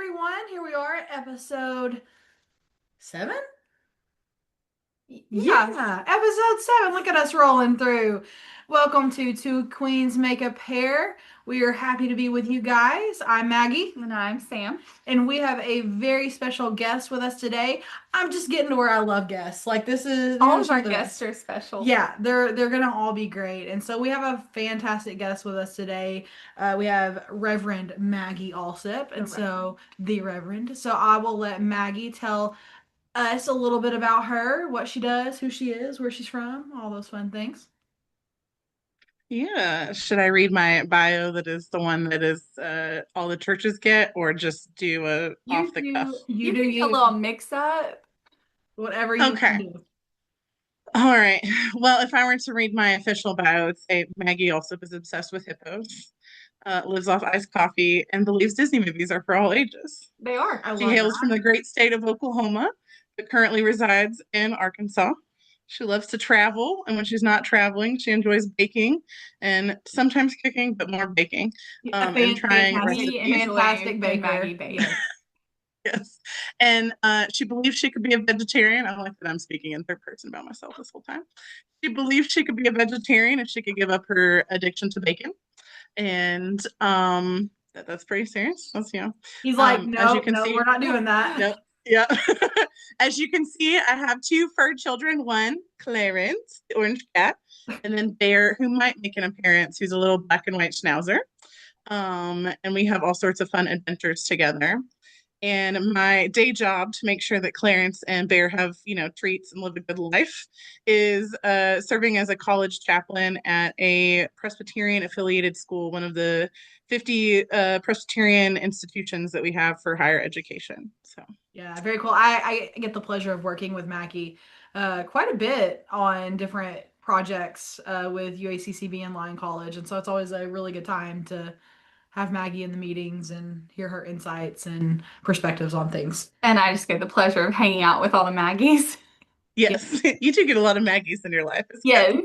everyone. Here we are at episode 7. Yeah. Yeah, episode 7. Look at us rolling through. Welcome to Two Queens Make a Pair. We are happy to be with you guys. I'm Maggie, And I'm Sam. and we have a very special guest with us today. I'm just getting to where I love guests. Like these All are of some our of the guests best. are special. Yeah, they're gonna all be great. And so we have a fantastic guest with us today. We have Reverend Maggie Alsup, The and Reverend. so the Reverend. So I will let Maggie tell us a little bit about her, what she does, who she is, where she's from, all those fun things. Yeah. Should I read my bio that is the one that is all the churches get, or just do a You off the cuff? do you You do can do a you, little mix up. whatever you want to Okay. do. All right. Well, if I were to read my official bio, it'd say Maggie Alsup is obsessed with hippos, lives off iced coffee, and believes Disney movies are for all ages. They are. I She love hails from that. the great state of Oklahoma, but currently resides in Arkansas. She loves to travel, and when she's not traveling, she enjoys baking and sometimes cooking, but more baking, A and trying We recipes. enjoy fantastic when Maggie baker. bakes. Yes. And she believes she could be a vegetarian. I like that I'm speaking in third person about myself this whole time. She believes she could be a vegetarian if she could give up her addiction to bacon. And that's pretty serious. He's like, As you nope, can no, we're see, not doing that. yep, yeah. As you can see, I have two fur children. One, Clarence, the orange cat, and then Bear, who might make an appearance, who's a little black and white schnauzer. And we have all sorts of fun adventures together. And my day job to make sure that Clarence and Bear have, treats and live a good life is serving as a college chaplain at a Presbyterian affiliated school, one of the 50 Presbyterian institutions that we have for higher education. So, Yeah, very cool. I get the pleasure of working with Mackie quite a bit on different projects with UACCB and Lyon College. And so it's always a really good time to have Maggie in the meetings and hear her insights and perspectives on things. And I just get the pleasure of hanging out with all the Maggies. Yeah. yes, you do get a lot of Maggies in your life. It's good.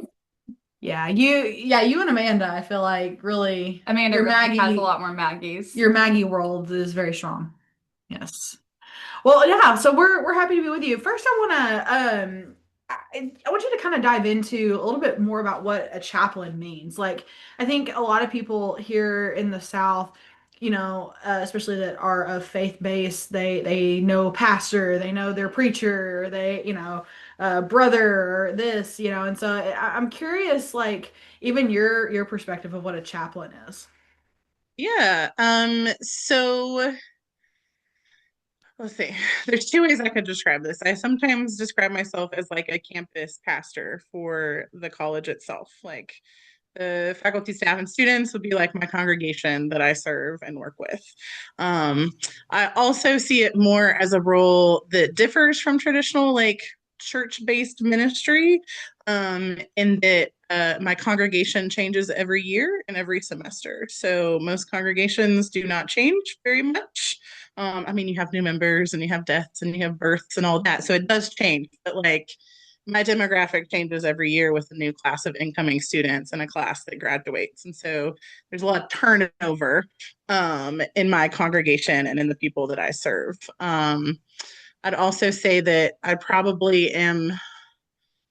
Yes. Yeah, you and Amanda, I feel like really Amanda really has a lot more Maggies. Your Maggie world is very strong. Yes. Well, yeah, so we're happy to be with you. First, I want you to kind of dive into a little bit more about what a chaplain means. Like, I think a lot of people here in the South, especially that are of faith base, they know pastor, they know their preacher, brother or this, and so I'm curious, like, even your perspective of what a chaplain is. Yeah. So let's see. There's two ways I could describe this. I sometimes describe myself as like a campus pastor for the college itself. Like the faculty, staff, and students would be like my congregation that I serve and work with. Um, I also see it more as a role that differs from traditional, like church-based ministry, in that my congregation changes every year and every semester. So most congregations do not change very much. I mean, you have new members and you have deaths and you have births and all that. So it does change, but like my demographic changes every year with a new class of incoming students and a class that graduates. And so there's a lot of turnover in my congregation and in the people that I serve. I'd also say that I probably am,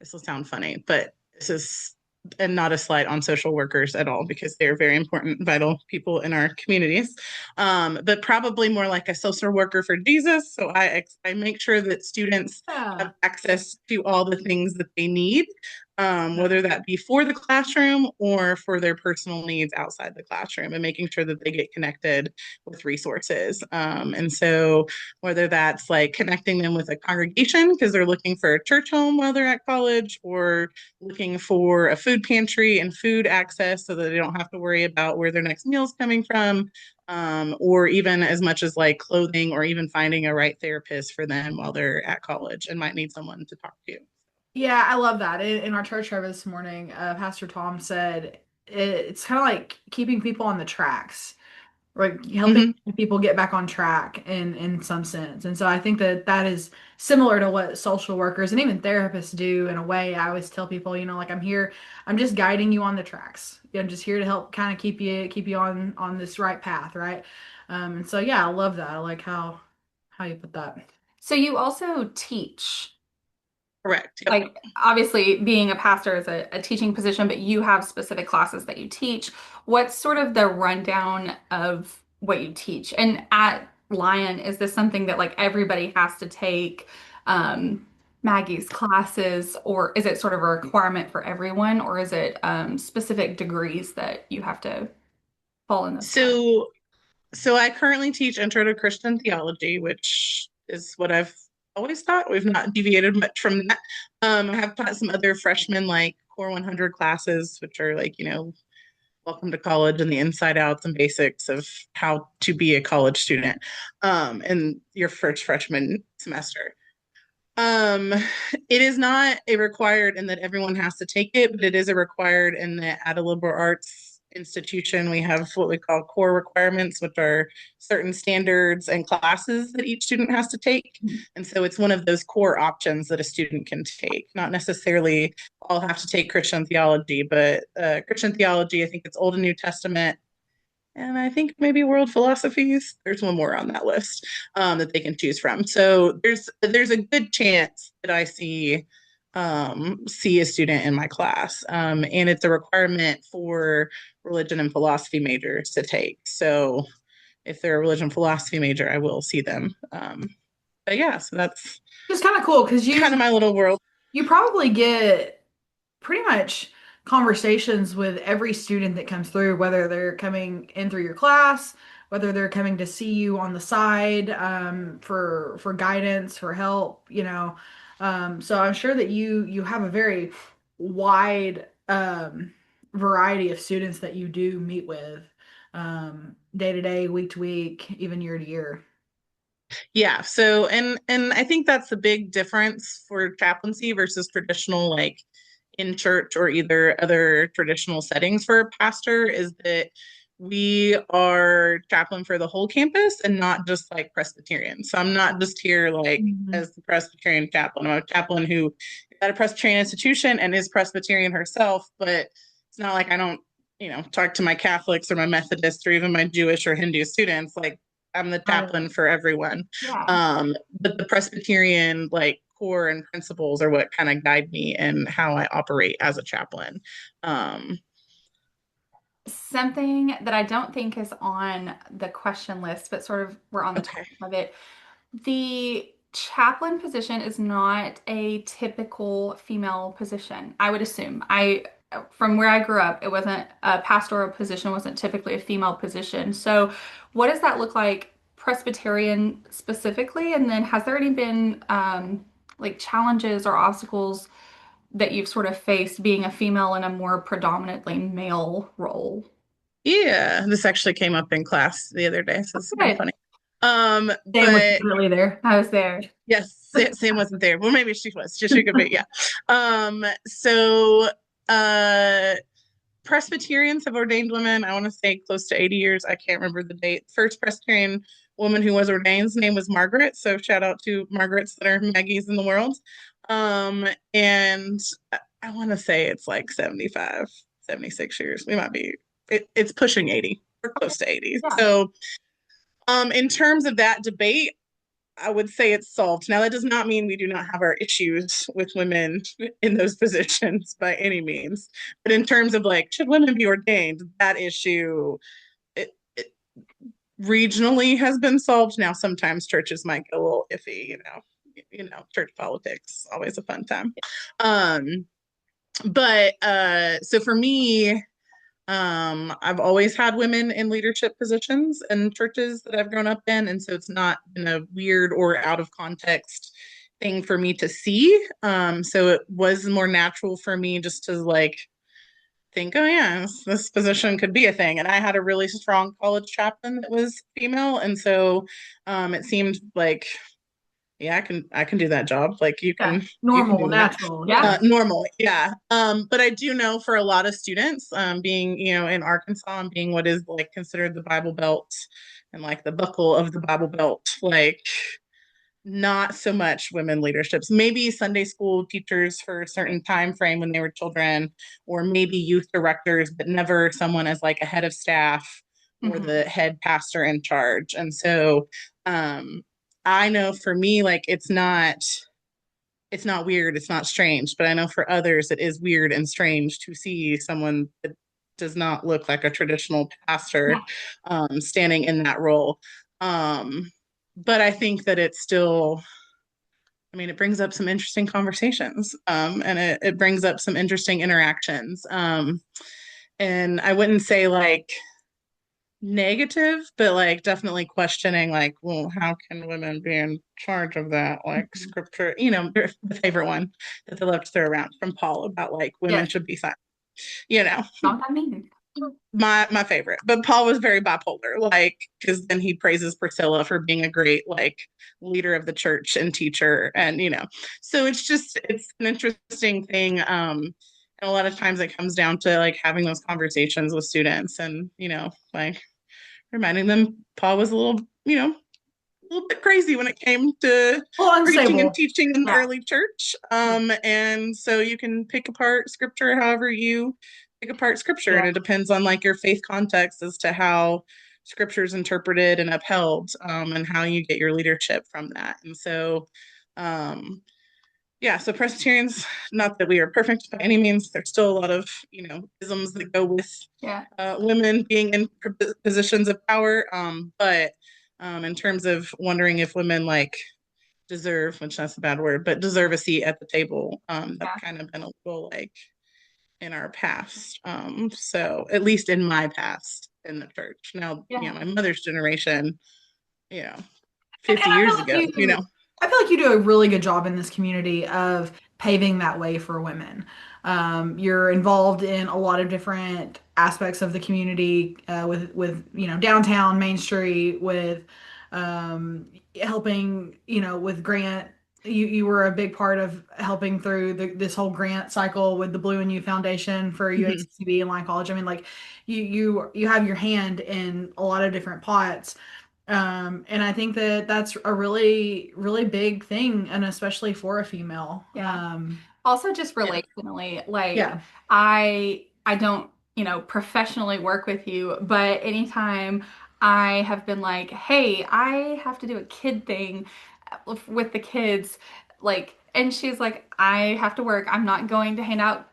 this will sound funny, but this is and not a slight on social workers at all because they're very important, vital people in our communities. But probably more like a social worker for Jesus. So I make sure that students Yeah. have access to all the things that they need, whether that be for the classroom or for their personal needs outside the classroom, and making sure that they get connected with resources. And so whether that's like connecting them with a congregation because they're looking for a church home while they're at college, or looking for a food pantry and food access so that they don't have to worry about where their next meal is coming from, or even as much as like clothing, or even finding a right therapist for them while they're at college and might need someone to talk to. Yeah, I love that. In our church service this morning, Pastor Tom said it's kind of like keeping people on the tracks, like helping Mm-hmm. people get back on track in some sense. And so I think that that is similar to what social workers and even therapists do in a way. I always tell people, like I'm here, I'm just guiding you on the tracks. I'm just here to help kind of keep you on this right path, right? And so yeah, I love that. I like how you put that. So you also teach. Correct. Yep. Like obviously being a pastor is a teaching position, but you have specific classes that you teach. What's sort of the rundown of what you teach? And at Lion, is this something that like everybody has to take Maggie's classes, or is it sort of a requirement for everyone, or is it specific degrees that you have to fall in those classes? So So I currently teach Intro to Christian Theology, which is what I've always taught. We've not deviated much from that. I have taught some other freshmen like Core 100 classes, which are like, welcome to college and the inside outs and basics of how to be a college student in your first freshman semester. Um, it is not a required in that everyone has to take it, but it is a required in that at a liberal arts institution, we have what we call core requirements, which are certain standards and classes that each student has to take. And so it's one of those core options that a student can take. Not necessarily all have to take Christian theology, but Christian theology, I think it's Old and New Testament, and I think maybe world philosophies. There's one more on that list that they can choose from. So there's a good chance that I see a student in my class, and it's a requirement for religion and philosophy majors to take. So if they're a religion philosophy major, I will see them. But yeah, so that's It's kind of cool because kind of my little world. you probably get pretty much conversations with every student that comes through, whether they're coming in through your class, whether they're coming to see you on the side for guidance, for help, you know. So I'm sure that you have a very wide variety of students that you do meet with day to day, week to week, even year to year. Yeah. So and I think that's the big difference for chaplaincy versus traditional like in church or either other traditional settings for a pastor is that we are chaplain for the whole campus and not just like Presbyterian. So I'm not just here like Mhm. as the Presbyterian chaplain. I'm a chaplain who is at a Presbyterian institution and is Presbyterian herself, but it's not like I don't, talk to my Catholics or my Methodists or even my Jewish or Hindu students. Like I'm the Right. chaplain for everyone. Yeah. But the Presbyterian like core and principles are what kind of guide me and how I operate as a chaplain. Um, Something that I don't think is on the question list, but sort of we're on the okay. topic of it. The chaplain position is not a typical female position, I would assume. From where I grew up, it wasn't a pastoral position, wasn't typically a female position. So, what does that look like Presbyterian specifically? And then has there any been like challenges or obstacles that you've sort of faced being a female in a more predominantly male role? Yeah, this actually came up in class the other day, so this is kind of Good. funny. Sam was But definitely there. I was there. yes, Sam wasn't there. Well, maybe she was. She could be. Yeah. So Presbyterians have ordained women. I want to say close to 80 years. I can't remember the date. First Presbyterian woman who was ordained, name was Margaret. So shout out to Margarets that are Maggies in the world. And I want to say it's like 75, 76 years. We might be, it's pushing 80. We're close to 80. Yeah. So in terms of that debate, I would say it's solved. Now, that does not mean we do not have our issues with women in those positions by any means. But in terms of like, should women be ordained? That issue it regionally has been solved. Now, sometimes churches might get a little iffy, church politics, always a fun time. But so for me, I've always had women in leadership positions in churches that I've grown up in, and so it's not been a weird or out of context thing for me to see. So it was more natural for me just to like think, oh yeah, this position could be a thing. And I had a really strong college chaplain that was female, and so it seemed like yeah, I can do that job. Like Yeah. you can Normal, do that. natural, Yeah. yeah. Normal, yeah. But I do know for a lot of students, being, in Arkansas and being what is like considered the Bible Belt and like the buckle of the Bible Belt, like not so much women leaderships. Maybe Sunday school teachers for a certain time frame when they were children, or maybe youth directors, but never someone as like a head of staff or Hmm. the head pastor in charge. And so I know for me, like it's not weird, it's not strange, but I know for others it is weird and strange to see someone that does not look like a traditional pastor Yeah. standing in that role. Um, but I think that it's still, I mean, it brings up some interesting conversations, and it brings up some interesting interactions. And I wouldn't say like negative, but like definitely questioning, like, well, how can women be in charge of that? Like Mhm. scripture, the favorite one that they love to throw around from Paul about like women Yes. should be silent, you know, Know what I mean? my favorite. But Paul was very bipolar, like, because then he praises Priscilla for being a great like leader of the church and teacher, and so it's an interesting thing. And a lot of times it comes down to like having those conversations with students and like reminding them Paul was a little bit crazy when it came to Well, preaching and unstable. teaching in the Yeah. early church. Yeah. And so you can pick apart scripture however you pick apart scripture, and Yeah. it depends on like your faith context as to how scripture is interpreted and upheld, and how you get your leadership from that. And so, yeah, so Presbyterians, not that we are perfect by any means, there's still a lot of isms that go with Yeah. women being in positions of power. But in terms of wondering if women like deserve, which that's a bad word, but deserve a seat at the table, that's Yeah. kind of been a little like in our past. So at least in my past in the church. Now, Yeah. my mother's generation, you know, And 50 I years feel like ago, I feel like you do a really good job in this community of paving that way for women. You're involved in a lot of different aspects of the community, with downtown Main Street, with helping with grant. You were a big part of helping through this whole grant cycle with the Blue and You Foundation for Mhm. UACCB and Line College. I mean, like you have your hand in a lot of different pots. And I think that that's a really, really big thing, and especially for a female. Yeah. Also, just Yeah. relationally, like Yeah. I don't, professionally work with you, but anytime I have been like, hey, I have to do a kid thing with the kids, like, and she's like, I have to work. I'm not going to hand out,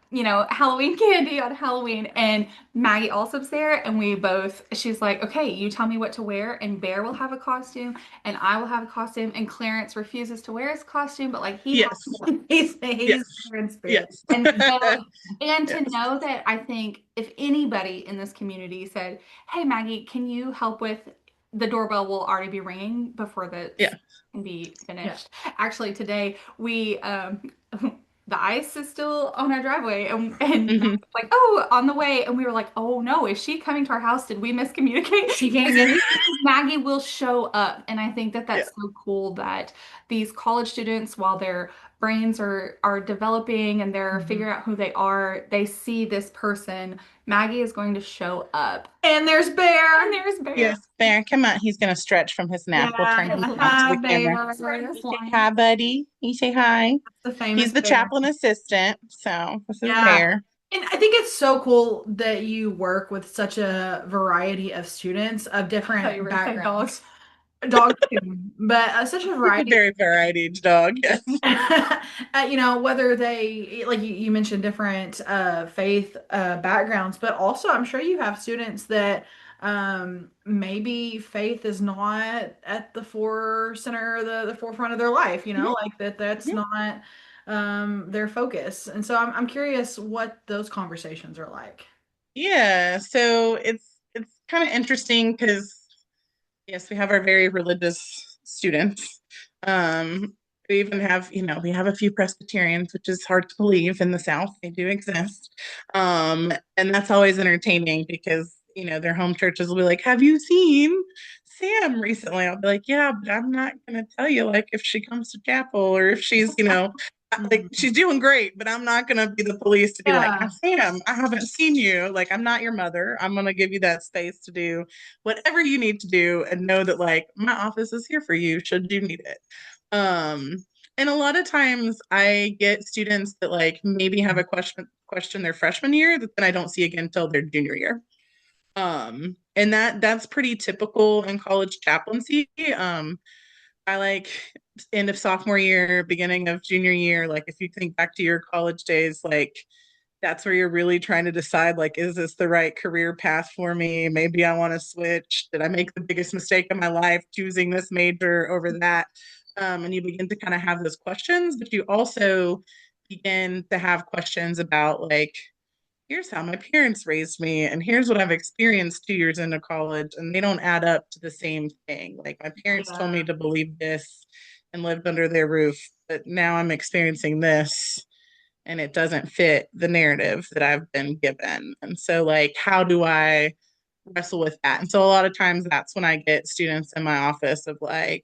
Halloween candy on Halloween. And Maggie Alsup's there, and she's like, okay, you tell me what to wear, and Bear will have a costume, and I will have a costume, and Clarence refuses to wear his costume, but like he has Yes. to. He's Yes. there in spirit. Yes. And to Yes. know that I think if anybody in this community said, hey Maggie, can you help with the doorbell will already be ringing before Yeah. can be Yeah. finished. Actually, today we the ice is still on our driveway, and Hmm. like, oh, on the way, and we were like, oh no, is she coming to our house? Did we miscommunicate? She can't get here. Maggie will show up, and I think that Yeah. that's so cool that these college students, while their brains are developing and they're Mhm. figuring out who they are, they see this person. Maggie is going to show up, And there's and Bear. there's Bear. Yes, Bear, come on. He's gonna stretch from his nap. We'll Yeah. turn him around to Hi, the camera. Bear. You say hi, buddy. You say hi. The He's famous the Bear. chaplain assistant. So this is Yeah. Bear. And I think it's so cool that you work with such a variety of students of I thought you different were gonna say backgrounds. dogs. Dogs too, but such a He's a variety. very varied dog. Yes. Whether they, like you mentioned, different faith backgrounds, but also I'm sure you have students that maybe faith is not at the center, the forefront of their life, Mhm, like that's mhm. not their focus. And so I'm curious what those conversations are like. Yeah. So it's kind of interesting because yes, we have our very religious students. We even have, we have a few Presbyterians, which is hard to believe in the South. They do exist. And that's always entertaining because, their home churches will be like, have you seen Sam recently? I'll be like, yeah, but I'm not going to tell you like if she comes to chapel or if she's, like Mhm. she's doing great, but I'm not going to be the police to be like, now, Yeah. Sam, I haven't seen you. Like, I'm not your mother. I'm going to give you that space to do whatever you need to do and know that like my office is here for you should you need it. Um, and a lot of times I get students that like maybe have a question their freshman year that then I don't see again until their junior year. And that's pretty typical in college chaplaincy. I like end of sophomore year, beginning of junior year, like if you think back to your college days, like that's where you're really trying to decide, like, is this the right career path for me? Maybe I want to switch. Did I make the biggest mistake of my life choosing this major over that? And you begin to kind of have those questions, but you also begin to have questions about, like, here's how my parents raised me, and here's what I've experienced 2 years into college, and they don't add up to the same thing. Like, my parents told Yeah. me to believe this and lived under their roof, but now I'm experiencing this and it doesn't fit the narrative that I've been given. And so, like, how do I wrestle with that? And so, a lot of times, that's when I get students in my office of like,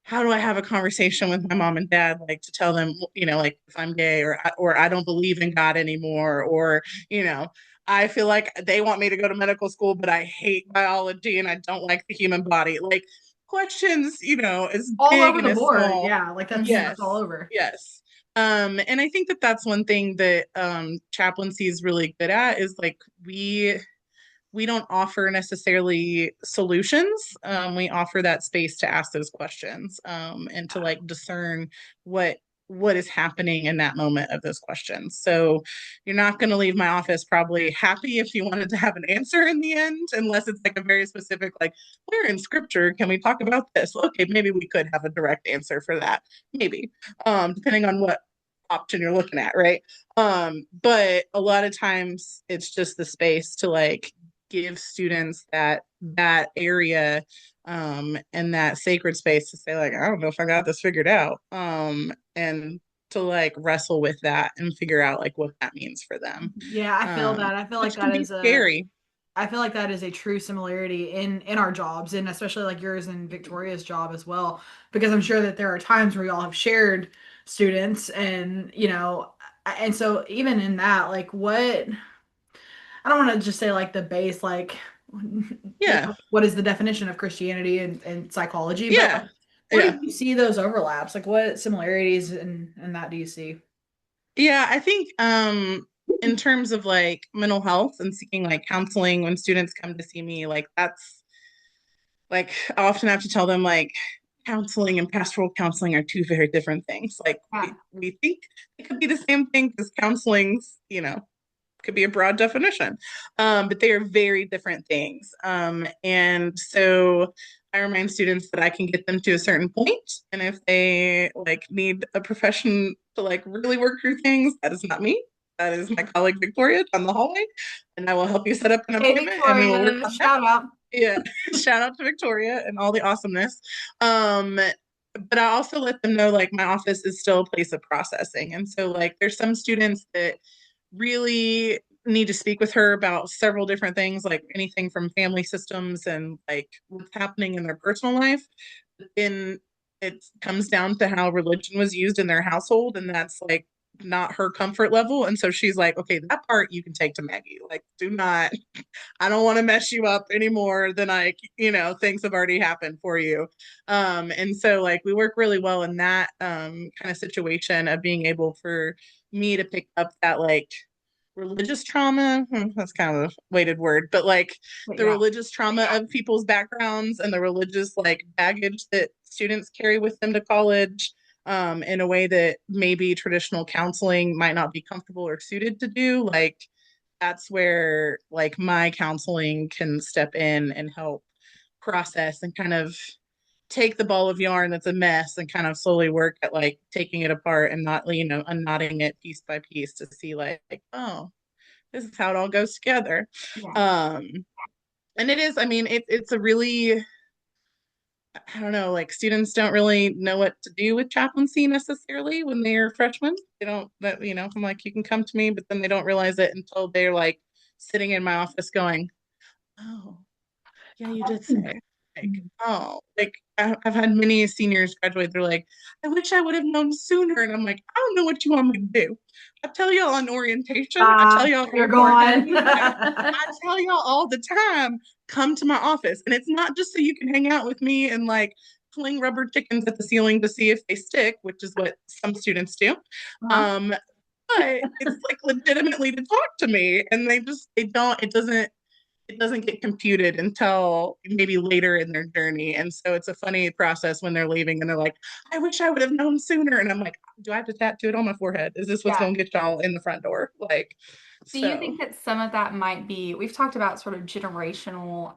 how do I have a conversation with my mom and dad, like to tell them, like if I'm gay, or I don't believe in God anymore, or you know, I feel like they want me to go to medical school, but I hate biology and I don't like the human body. Like questions, as All big over and the as board. small. Yeah, like that's all Yes, over. yes. And I think that that's one thing that chaplaincy is really good at is like we don't offer necessarily solutions. We offer that space to ask those questions and to Yeah. like discern what what is happening in that moment of those questions. So you're not going to leave my office probably happy if you wanted to have an answer in the end, unless it's like a very specific, like, where in scripture can we talk about this? Okay, maybe we could have a direct answer for that. Maybe, depending on what option you're looking at, right? But a lot of times it's just the space to like give students that area and that sacred space to say like I don't know if I got this figured out and to like wrestle with that and figure out like what that means for them Yeah, I feel that. I feel like which can that be is a scary. I feel like that is a true similarity in our jobs, and especially like yours and Victoria's job as well, because I'm sure that there are times where y'all have shared students, and and so even in that, like, what I don't want to just say like the base, Yeah, what is the definition of Christianity and psychology, but yeah, like, where do yeah, you see those overlaps? Like, what similarities and that do you see? yeah. I think in terms of like mental health and seeking like counseling when students come to see me, like that's like I often have to tell them like counseling and pastoral counseling are two very different things. Like Yeah. we think it could be the same thing because counseling's, could be a broad definition. But they are very different things. And so I remind students that I can get them to a certain point, and if they like need a profession to like really work through things, that is not me. That is my colleague Victoria down the hallway, and I will help you set up an Hey, appointment, and we will work Victoria, on that. shout out. Yeah, shout out to Victoria and all the awesomeness. Um, but I also let them know like my office is still a place of processing, and so like there's some students that really need to speak with her about several different things, like anything from family systems and like what's happening in their personal life. And it comes down to how religion was used in their household, and that's like not her comfort level. And so she's like, okay, that part you can take to Maggie. Like, do not, I don't want to mess you up any more than like, things have already happened for you. And so like we work really well in that kind of situation of being able for me to pick up that like religious trauma. That's kind of a weighted word, but like But the yeah, religious trauma of people's backgrounds and the religious like baggage that students carry with them to college in a way that maybe traditional counseling might not be comfortable or suited to do. Like that's where like my counseling can step in and help process and kind of take the ball of yarn that's a mess and kind of slowly work at like taking it apart and not unknotting it piece by piece to see like, oh, this is how it all goes together. yeah, um and it is, I mean, it's a really, I don't know, like students don't really know what to do with chaplaincy necessarily when they're freshmen. They don't, that, I'm like, you can come to me, but then they don't realize it until they're like sitting in my office going, oh, yeah, you did say. Like, oh, like I've had many seniors graduate. They're like, I wish I would have known sooner. And I'm like, I don't know what you want me to do. I tell y'all on orientation, I tell y'all you're before gone. graduation, I tell y'all all the time, come to my office. And it's not just so you can hang out with me and like fling rubber chickens at the ceiling to see if they stick, which is what some students do. Uh-huh. Um, but it's like legitimately to talk to me. And they don't, it doesn't, it doesn't get computed until maybe later in their journey. And so it's a funny process when they're leaving and they're like, I wish I would have known sooner. And I'm like, do I have to tattoo it on my forehead? Is this what's Yeah. going to get y'all in the front door? Like, Do you so. think that some of that might be, we've talked about sort of generational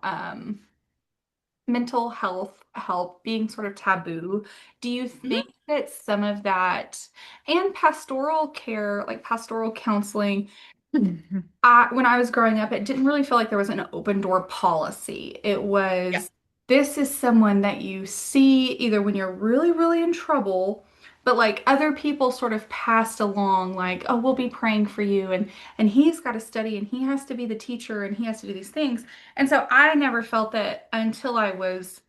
mental health help being sort of taboo. Do you Mhm. think that some of that and pastoral care, like pastoral counseling, when I was growing up, it didn't really feel like there was an open door policy. It Yeah. was, this is someone that you see either when you're really, really in trouble, but like other people sort of passed along, like, oh, we'll be praying for you, and he's got to study, and he has to be the teacher, and he has to do these things. And so I never felt that until I was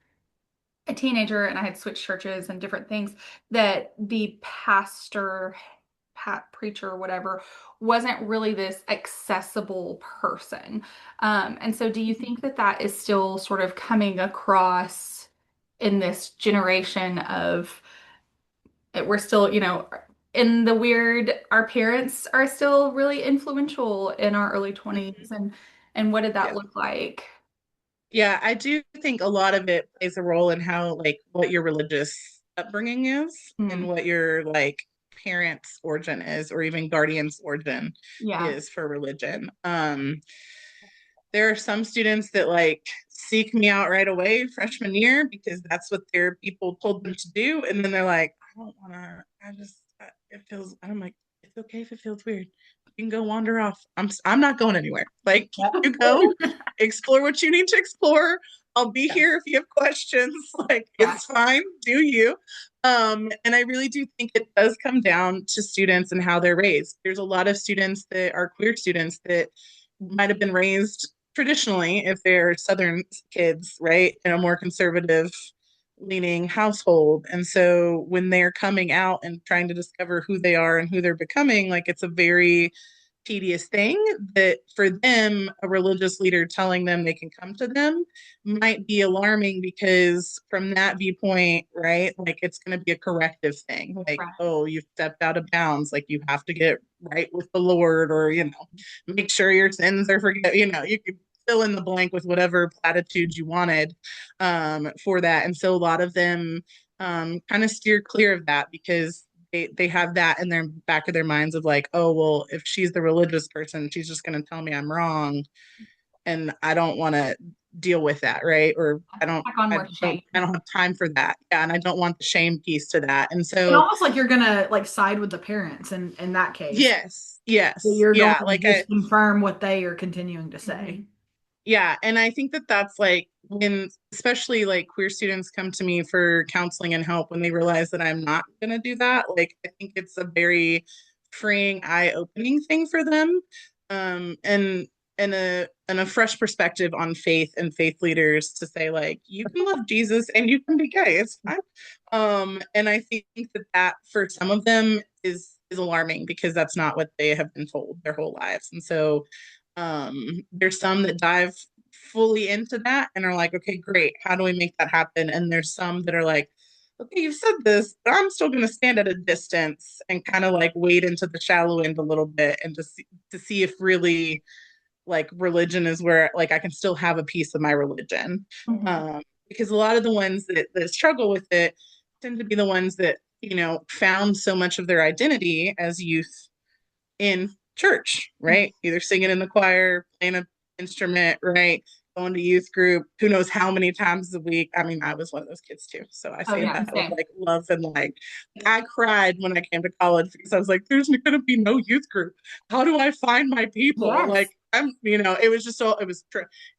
a teenager and I had switched churches and different things, that the pastor, pat preacher, whatever, wasn't really this accessible person. And so do you think that that is still sort of coming across in this generation of we're still, in the weird, our parents are still really influential in our early Mhm. 20s, and what did that Yeah. look like? Yeah, I do think a lot of it plays a role in how, like, what your religious upbringing is and Hmm. what your, like, parents' origin is, or even guardian's origin Yeah. is for religion. There are some students that like seek me out right away freshman year because that's what their people told them to do. And then they're like, I don't want to, it feels, I'm like, it's okay if it feels weird. You can go wander off. I'm not going anywhere. Like, you go explore what you need to explore. I'll be Yeah. here if you have questions. Like, Yeah. it's fine. Do you? And I really do think it does come down to students and how they're raised. There's a lot of students that are queer students that might have been raised traditionally, if they're Southern kids, right, in a more conservative leaning household. And so when they're coming out and trying to discover who they are and who they're becoming, like, it's a very tedious thing that for them, a religious leader telling them they can come to them might be alarming because from that viewpoint, right, like, it's going to be a corrective thing. Like, Right. oh, you've stepped out of bounds. Like, you have to get right with the Lord, or, make sure your sins are forgiven. You could fill in the blank with whatever platitudes you wanted for that. And so a lot of them kind of steer clear of that because they have that in their back of their minds of like, oh, well, if she's the religious person, she's just going to tell me I'm wrong, and I don't want to deal with that, right? Or I don't, Back on I more don't, shame. I don't have time for that. Yeah, and I don't want the shame piece to that. And And so, almost like you're gonna like side with the parents in that case. yes, That yes, you're going yeah, to like I, just confirm what they are continuing to say. Mhm. yeah, and I think that that's like when, especially like queer students come to me for counseling and help when they realize that I'm not going to do that. Like, I think it's a very freeing, eye-opening thing for them, and a fresh perspective on faith and faith leaders to say like, you can love Jesus and you can be gay. It's fine. And I think that for some of them is alarming because that's not what they have been told their whole lives, and so there's some that dive fully into that and are like, okay, great. How do we make that happen? And there's some that are like, okay, you've said this, but I'm still going to stand at a distance and kind of like wade into the shallow end a little bit and to see if really like religion is where like I can still have a piece of my religion. Mhm. Because a lot of the ones that struggle with it tend to be the ones that found so much of their identity as youth in church, right? Either singing in the choir, playing an instrument, right? Going to youth group, who knows how many times a week. I mean, I was one of those kids too. So I Oh say yeah, that with same. like love and like, I cried when I came to college because I was like, there's going to be no youth group. How do I find my people? Yes. Like, it was just so,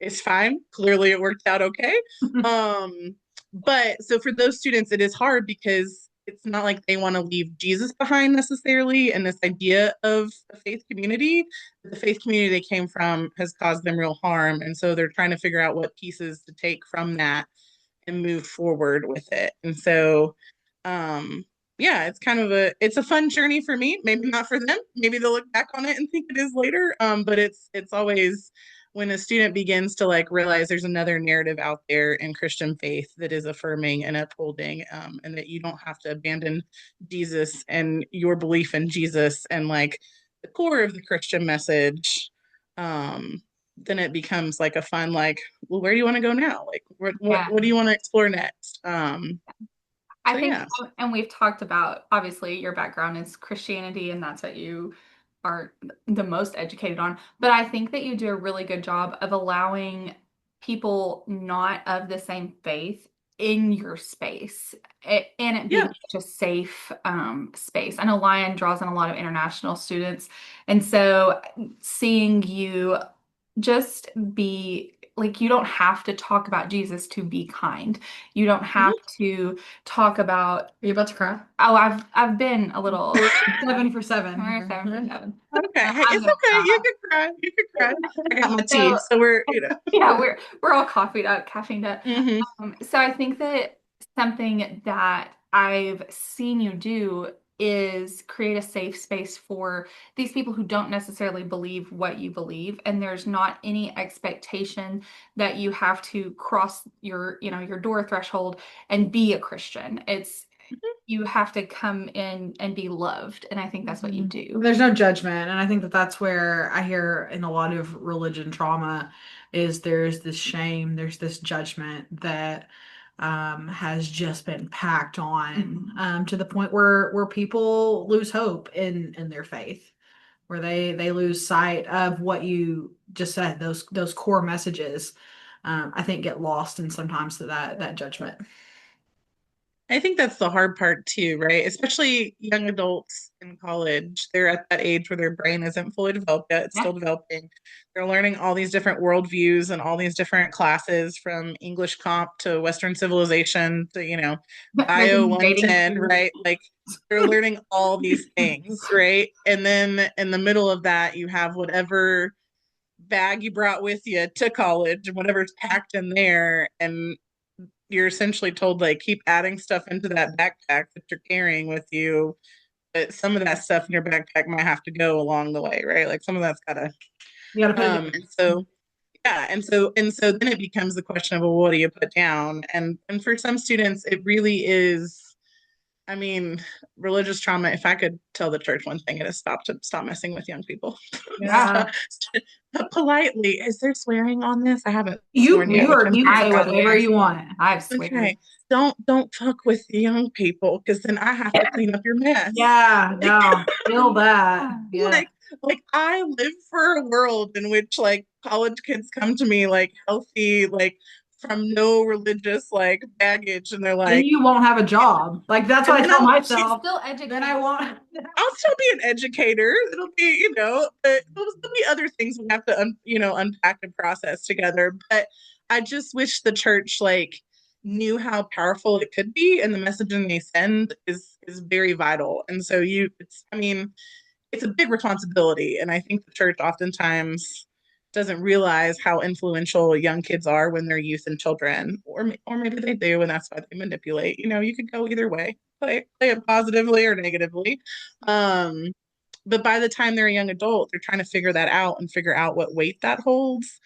it's fine. Clearly it worked out okay. Um, but so for those students, it is hard because it's not like they want to leave Jesus behind necessarily. And this idea of a faith community, the faith community they came from has caused them real harm. And so they're trying to figure out what pieces to take from that and move forward with it. And so, um, yeah, it's a fun journey for me. Maybe not for them. Maybe they'll look back on it and think it is later. But it's always when a student begins to like realize there's another narrative out there in Christian faith that is affirming and upholding, and that you don't have to abandon Jesus and your belief in Jesus and like the core of the Christian message. Um, then it becomes like a fun, like, well, where do you want to go now? Like, Yeah. what do you want to explore next? I So think, yeah. and we've talked about obviously your background is Christianity, and that's what you are the most educated on. But I think that you do a really good job of allowing people not of the same faith in your space and it being Yeah. such a safe space. I know Lion draws in a lot of international students, and so seeing you just be like, you don't have to talk about Jesus to be kind. You don't have Mhm. to talk about, Are you about to cry? oh, I've been a little We're 7 for 7 we're here. 7 for 7. Okay. Hey, I'm it's gonna okay. You stop. can cry. You can cry. I got my tea, So so we're. yeah, we're all coffeeed up, caffeined up. Hmm. So I think that something that I've seen you do is create a safe space for these people who don't necessarily believe what you believe, and there's not any expectation that you have to cross your, your door threshold and be a Christian. It's you have to come in and be loved, and I think that's what you Mhm. do. There's no judgment, and I think that that's where I hear in a lot of religion trauma is there's this shame, there's this judgment that has just been packed on Mhm. to the point where people lose hope in their faith, where they lose sight of what you just said, those core messages. I think get lost in sometimes to that judgment. I think that's the hard part too, right? Especially young adults in college. They're at that age where their brain isn't fully developed yet. It's Yeah. still developing. They're learning all these different worldviews and all these different classes from English comp to Western civilization to, They're Bio doing dating 110, schools. right? Like they're learning all these things, right? And then in the middle of that, you have whatever bag you brought with you to college and whatever's packed in there. And you're essentially told like keep adding stuff into that backpack that you're carrying with you, but some of that stuff in your backpack might have to go along the way, right? Like some of that's gotta You got to put it and so yeah, and so then it becomes the question of, well, what do you put down? And for some students it really is, I mean, religious trauma. If I could tell the church one thing, it is stop messing with young people. Yeah. Politely. Is there swearing on this? I haven't You sworn yet, you which are I'm you can very say I've proud of. whatever swear. you want. I've swear. Okay, don't fuck with the young people because then I have to clean up your mess. Yeah, no, feel that. Yeah. Like, like I live for a world in which like college kids come to me like healthy, like from no religious like baggage, and they're Then like, you won't have a job. Like that's and what I then tell She's myself. still Then I educated. won't. I'll still be an educator. It'll be, but there'll still be other things we have to, unpack and process together. But I just wish the church like knew how powerful it could be, and the messaging they send is very vital. And so I mean, it's a big responsibility, and I think the church oftentimes doesn't realize how influential young kids are when they're youth and children, or maybe they do, and that's why they manipulate. You could go either way, play it positively or negatively. Um, but by the time they're a young adult, they're trying to figure that out and figure out what weight that holds.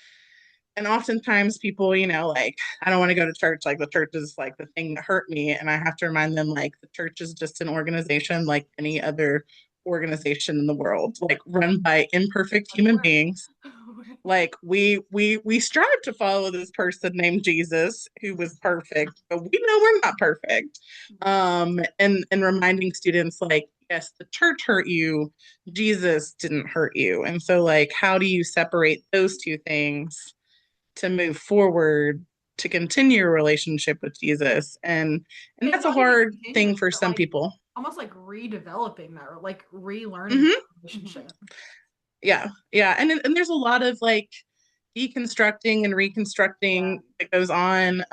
And oftentimes people, like, I don't want to go to church. Like the church is like the thing that hurt me. And I have to remind them like the church is just an organization like any other organization in the world, like run by imperfect human beings. Like we strive to follow this person named Jesus who was perfect, but we know we're not perfect. And reminding students like, yes, the church hurt you, Jesus didn't hurt you. And so like how do you separate those two things to move forward, to continue your relationship with Jesus? And And that's a not even hard continuing, thing for but some like people. almost like redeveloping that, or like relearning Hmm. that relationship. Yeah, yeah, and there's a lot of like deconstructing and Yeah. reconstructing that goes on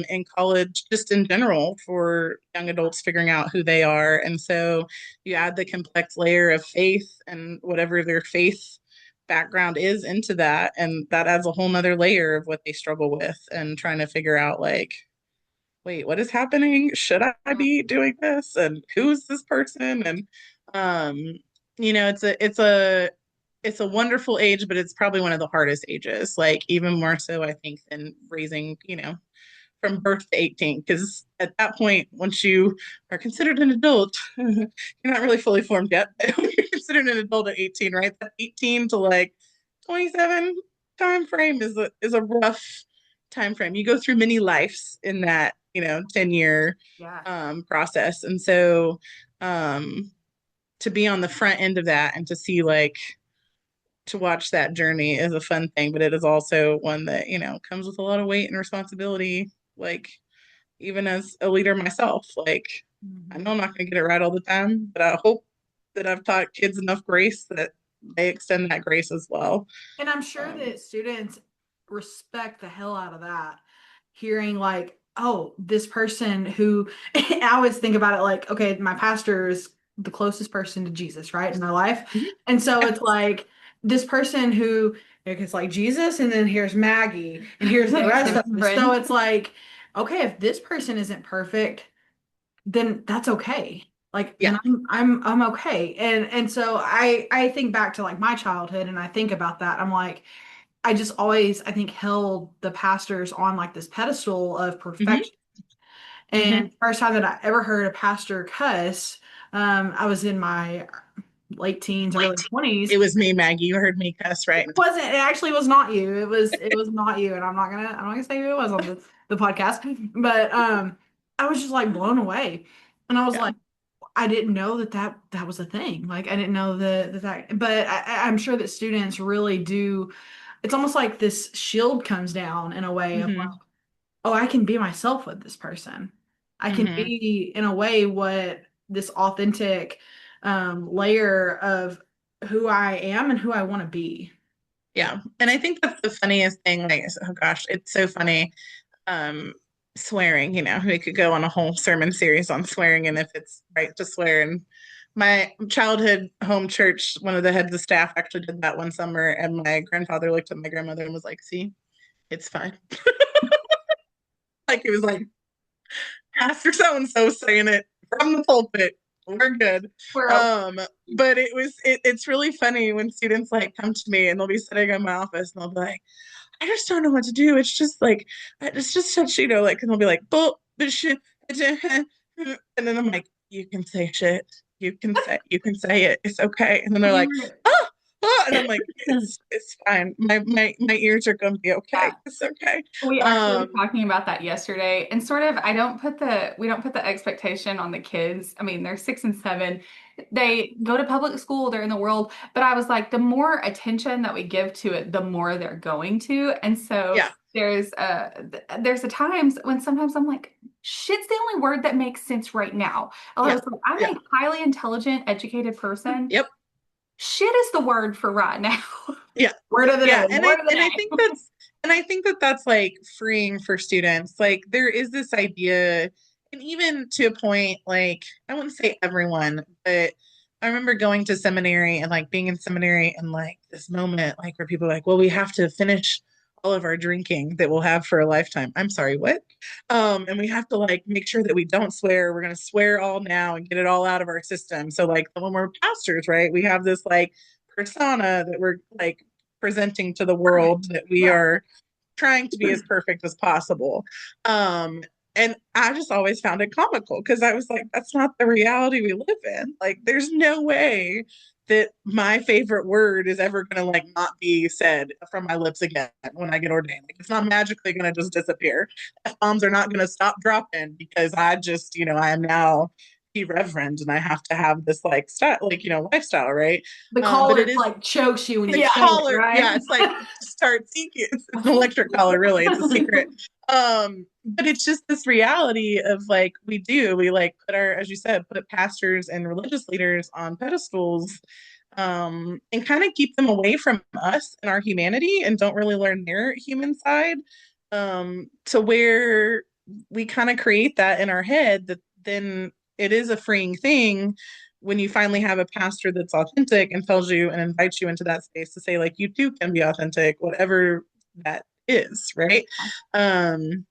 in college, just in general, for young adults figuring out who they are. And so you add the complex layer of faith and whatever their faith background is into that, and that adds a whole nother layer of what they struggle with and trying to figure out like, wait, what is happening? Should I be doing this? And who's this person? And um, it's a wonderful age, but it's probably one of the hardest ages. Like even more so, I think, than raising, from birth to 18. Because at that point, once you are considered an adult, you're not really fully formed yet. You're considered an adult at 18, right? That's 18 to like 27. time frame is a rough time frame. You go through many lives in that, 10-year Yeah. process. And so to be on the front end of that and to see like to watch that journey is a fun thing, but it is also one that, comes with a lot of weight and responsibility. Like even as a leader myself, like I know Mhm. I'm not gonna get it right all the time, but I hope that I've taught kids enough grace that they extend that grace as well. And I'm sure Um, that students respect the hell out of that. Hearing like, oh, this person who I always think about it like, okay, my pastor is the closest person to Jesus, right, in my life. And so it's yes. like this person who it's like Jesus, and then here's Maggie, and here's the There's rest the of us. So friend. it's like, okay, if this person isn't perfect, then that's okay. Like Yeah. then I'm okay. And so I think back to like my childhood and I think about that. I'm like, I just always, I think, held the pastors on like this pedestal of Hmm. perfection. Hmm. And first time that I ever heard a pastor cuss, I was in my late teens, early 20s. It was me, Maggie. You heard me cuss, It right? wasn't, it actually was not you. It was not you. And I'm not gonna say who it was on the podcast. But I was just like blown away. And I was Yeah. like, I didn't know that was a thing. Like I didn't know that, but I'm sure that students really do. It's almost like this shield comes down in a way of like, Hmm. oh, I can be myself with this person. I can Hmm. be in a way what this authentic layer of who I am and who I want to be. Yeah. And I think that's the funniest thing. Like, oh gosh, it's so funny. Um, Swearing, we could go on a whole sermon series on swearing and if it's right to swear. And my childhood home church, one of the heads of staff actually did that one summer, and my grandfather looked at my grandmother and was like, "See, it's fine." Like he was like, Pastor so and so saying it from the pulpit. We're good. We're okay. But it's really funny when students like come to me and they'll be sitting in my office and they'll be like, I just don't know what to do. It's just like it's just such, like, and they'll be like, "Bull, this shit." And then I'm like, you can say shit. You can say it. It's okay. And then they're We like, were oh, oh, and I'm like, it's fine. My ears are gonna be okay. It's okay. We actually were Um, talking about that yesterday, and sort of, we don't put the expectation on the kids. I mean, they're 6 and 7. They go to public school, they're in the world, but I was like, the more attention that we give to it, the more they're going to. And so yeah, there's a times when sometimes I'm like, shit's the only word that makes sense right now. I yeah, was like, I'm yeah, a highly intelligent, educated person. yep, Shit is the word for right now. yeah. Word of the Yeah, day. Word of the day. I think that that's like freeing for students. Like there is this idea, and even to a point, like I wouldn't say everyone, but I remember going to seminary and like being in seminary and like this moment, like where people are like, well, we have to finish all of our drinking that we'll have for a lifetime. I'm sorry, what? And we have to like make sure that we don't swear. We're gonna swear all now and get it all out of our system. So like when we're pastors, right, we have this like persona that we're like presenting to the Right. world that we Yeah. are trying to be as perfect as possible. Um, and I just always found it comical because I was like, that's not the reality we live in. Like, there's no way that my favorite word is ever going to like not be said from my lips again when I get ordained. Like, it's not magically going to just disappear. F-bombs are not going to stop dropping because I just, I am now be reverend and I have to have this like style, like, lifestyle, right? The But collar it is like chokes you when you the say it, collar, right? yeah, it's like start seeking. It's an electric collar, really. It's a secret. But it's just this reality of like we like put our, as you said, put pastors and religious leaders on pedestals, and kind of keep them away from us and our humanity and don't really learn their human side. To where we kind of create that in our head that then it is a freeing thing when you finally have a pastor that's authentic and tells you and invites you into that space to say like you too can be authentic whatever that is, right? um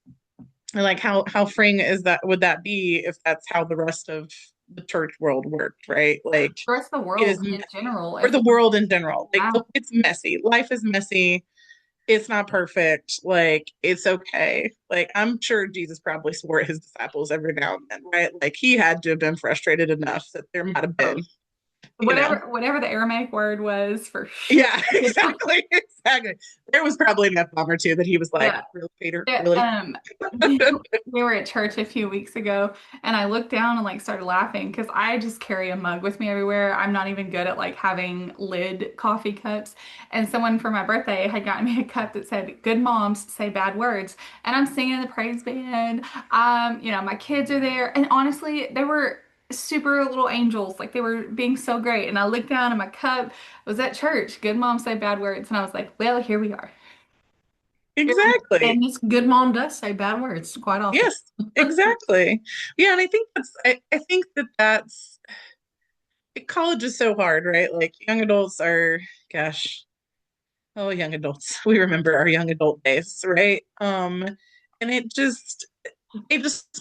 and like how freeing is that, would that be if that's how the rest of the church world worked, right? Like The rest of the it is, world in general, or if the world in general, like yeah, it's messy, life is messy, it's not perfect. Like, it's okay. Like, I'm sure Jesus probably swore at his disciples every now and then, right? Like, he had to have been frustrated enough that there might have been oh, you know. Whatever the Aramaic word was for sure. Yeah, exactly, exactly. There was probably an F bomb or two that he was like, Yeah. really, Peter, Yeah, really? we were at church a few weeks ago, and I looked down and like started laughing because I just carry a mug with me everywhere. I'm not even good at like having lid coffee cups. And someone for my birthday had gotten me a cup that said, "Good moms say bad words." And I'm singing in the praise band. My kids are there, and honestly, they were super little angels. Like they were being so great. And I looked down and my cup was at church. Good moms say bad words, and I was like, "Well, here we are." Exactly. And this good mom does say bad words quite often. Yes, exactly. Yeah, and I think I think that that's college is so hard, right? Like young adults are, gosh, oh, young adults. We remember our young adult days, right? And they just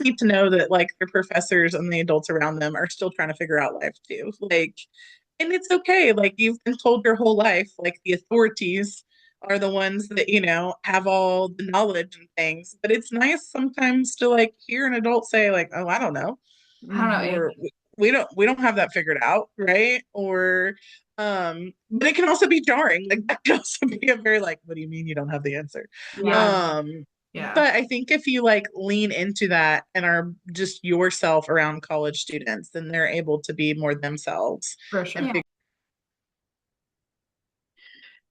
need to know that like their professors and the adults around them are still trying to figure out life too. Like, and it's okay. Like you've been told your whole life, like the authorities are the ones that, have all the knowledge and things. But it's nice sometimes to like hear an adult say, like, oh, I don't know, I don't know. Hmm. or we don't have that figured out, right? Or but it can also be jarring. Like that can also be a very like, what do you mean you don't have the answer? Yeah, Yeah. Um, yeah, but I think if you like lean into that and are just yourself around college students, then they're able to be more themselves for and sure. Yeah. figure.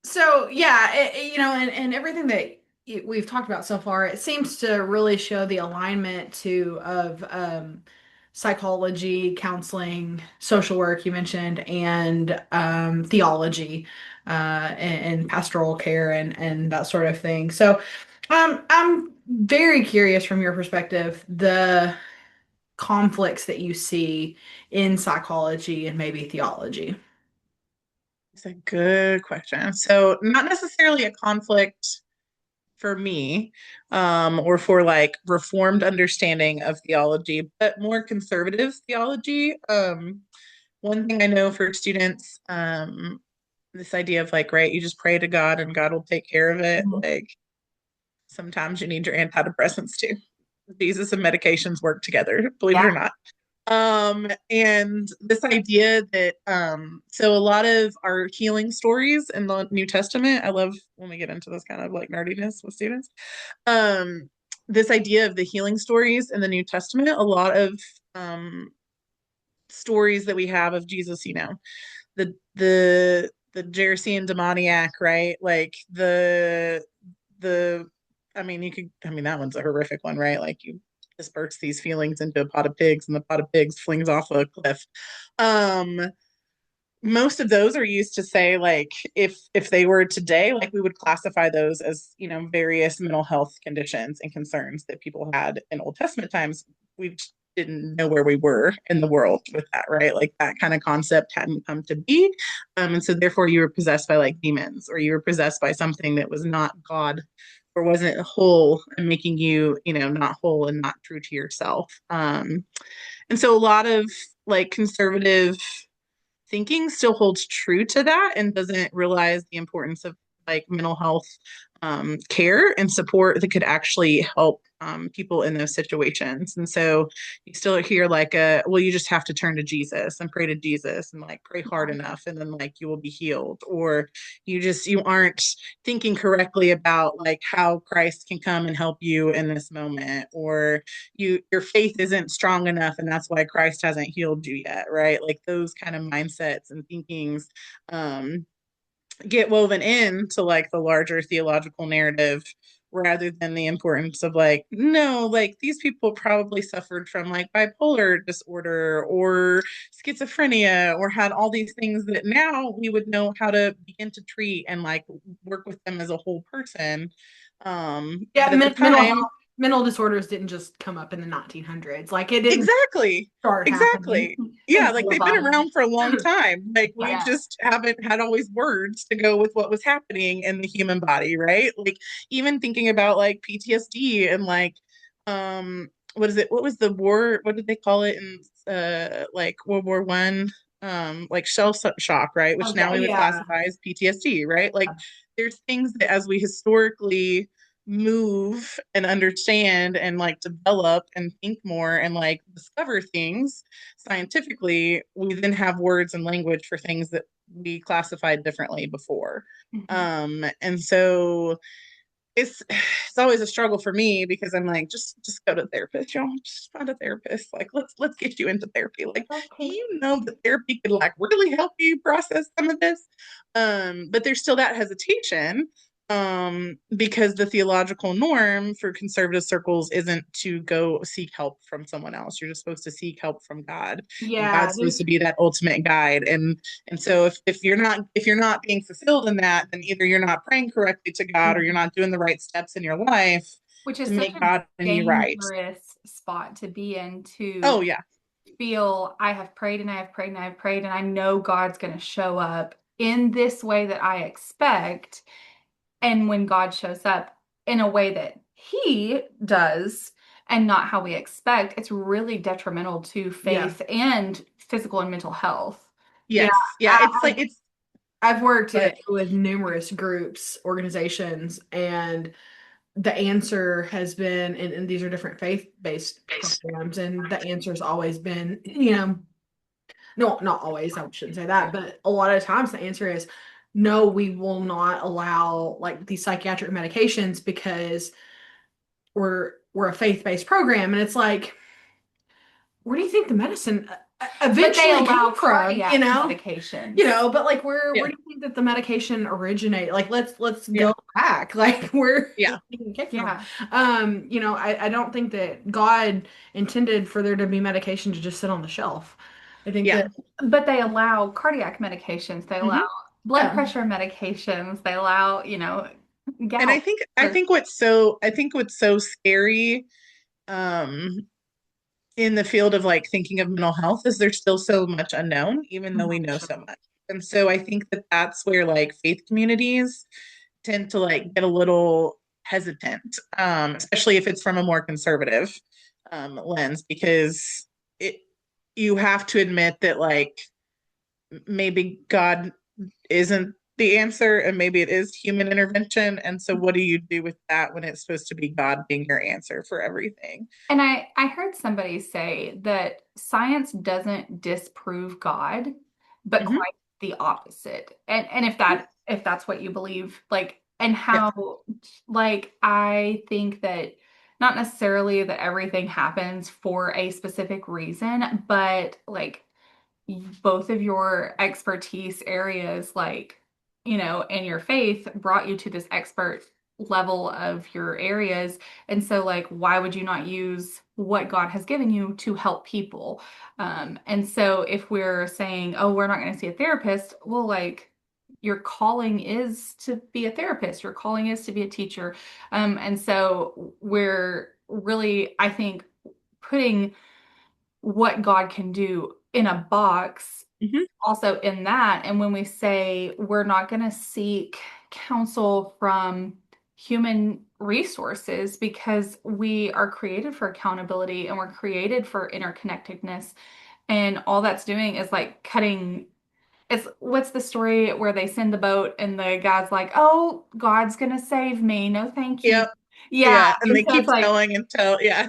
So yeah, and everything that we've talked about so far, it seems to really show the alignment to of psychology, counseling, social work you mentioned, and theology, and pastoral care and that sort of thing. So, I'm very curious from your perspective the conflicts that you see in psychology and maybe theology. It's a good question. So not necessarily a conflict for me, or for like reformed understanding of theology, but more conservative theology. One thing I know for students, this idea of like, right, you just pray to God and God will take care of it. Mhm. Like sometimes you need your antidepressants too. Jesus and medications work together, believe it or Yeah. not. And this idea that so a lot of our healing stories in the New Testament, I love when we get into this kind of like nerdiness with students. Um, this idea of the healing stories in the New Testament, a lot of um stories that we have of Jesus, the Gerasene demoniac, right? Like the I mean, that one's a horrific one, right? Like you disperse these feelings into a pot of pigs and the pot of pigs flings off a cliff. Um, Most of those are used to say like if they were today, like we would classify those as, various mental health conditions and concerns that people had in Old Testament times. We didn't know where we were in the world with that, right? Like that kind of concept hadn't come to be. And so therefore you were possessed by like demons, or you were possessed by something that was not God or wasn't whole and making you, not whole and not true to yourself. And so a lot of like conservative thinking still holds true to that and doesn't realize the importance of like mental health care and support that could actually help people in those situations. And so you still hear like well, you just have to turn to Jesus and pray to Jesus and like pray hard enough and then like you will be healed. Or you aren't thinking correctly about like how Christ can come and help you in this moment. Or your faith isn't strong enough and that's why Christ hasn't healed you yet, right? Like those kind of mindsets and thinkings um get woven into like the larger theological narrative, rather than the importance of like, no, like these people probably suffered from like bipolar disorder or schizophrenia or had all these things that now we would know how to begin to treat and like work with them as a whole person. Yeah, But at the mental time, mental disorders didn't just come up in the 1900s. Like it didn't exactly. start happening Exactly. Yeah, like they've been until around for a long time. Like we Yeah. just haven't had always words to go with what was happening in the human body, right? Like even thinking about like PTSD and like what is it? What was the war? What did they call it in like World War I? Like shock, right? Which now okay, we would yeah. classify as PTSD, right? Like there's things that as we historically move and understand and like develop and think more and like discover things scientifically, we then have words and language for things that we classified differently before. Mhm. And so it's always a struggle for me because I'm like, just go to a therapist, y'all. Just find a therapist. Like, let's get you into therapy. Like, do Okay. you know that therapy could like really help you process some of this? But there's still that hesitation, because the theological norm for conservative circles isn't to go seek help from someone else. You're just supposed to seek help from God, and Yeah, God's supposed to be that ultimate guide. And so if you're not being fulfilled in that, then either you're not praying correctly to God or you're not doing the right steps in your life Which to is such make a God and you right. dangerous spot to be in, Oh to yeah. feel I have prayed and I have prayed and I have prayed and I know God's going to show up in this way that I expect. And when God shows up in a way that He does and not how we expect, it's really detrimental to yeah, faith and physical and mental health. yeah. Yes. Yeah. It's like it's I've worked but with numerous groups, organizations, and the answer has been, and these are different faith-based programs, and the answer has always been, no, not always, I shouldn't say that, but a lot of times the answer is no, we will not allow like these psychiatric medications because we're a faith-based program. And it's like, where do you think the medicine But they eventually allow came from, cardiac medications. But like where yeah. do you think that the medication originated? Like let's Yeah. go back. Like where Yeah. did it get from? Yeah. I don't think that God intended for there to be medication to just sit on the shelf. I think Yeah. that But they allow cardiac medications, they allow Mhm. blood yeah. pressure medications, they allow, And gout. I think what's so scary, um in the field of like thinking of mental health is there's still so much unknown, even though we know so much. And so I think that that's where like faith communities tend to like get a little hesitant, especially if it's from a more conservative lens, because it you have to admit that like maybe God isn't the answer and maybe it is human intervention. And so what do you do with that when it's supposed to be God being your answer for everything? And I heard somebody say that science doesn't disprove God, but Mm-hmm. quite the opposite. And if that's what you believe, like, and Yep. how, like, I think that not necessarily that everything happens for a specific reason, but like both of your expertise areas, like, and your faith brought you to this expert level of your areas. And so, like, why would you not use what God has given you to help people? And so, if we're saying, oh, we're not going to see a therapist, well, like, your calling is to be a therapist, your calling is to be a teacher. And so, we're really, I think, putting what God can do in a box Mm-hmm. also in that. And when we say we're not going to seek counsel from human resources because we are created for accountability and we're created for interconnectedness. And all that's doing is like cutting. It's what's the story where they send the boat and the guy's like, oh, God's going to save me. No, thank you. Yep. Yeah. Yeah. And And they so it's keep like, telling until, yeah.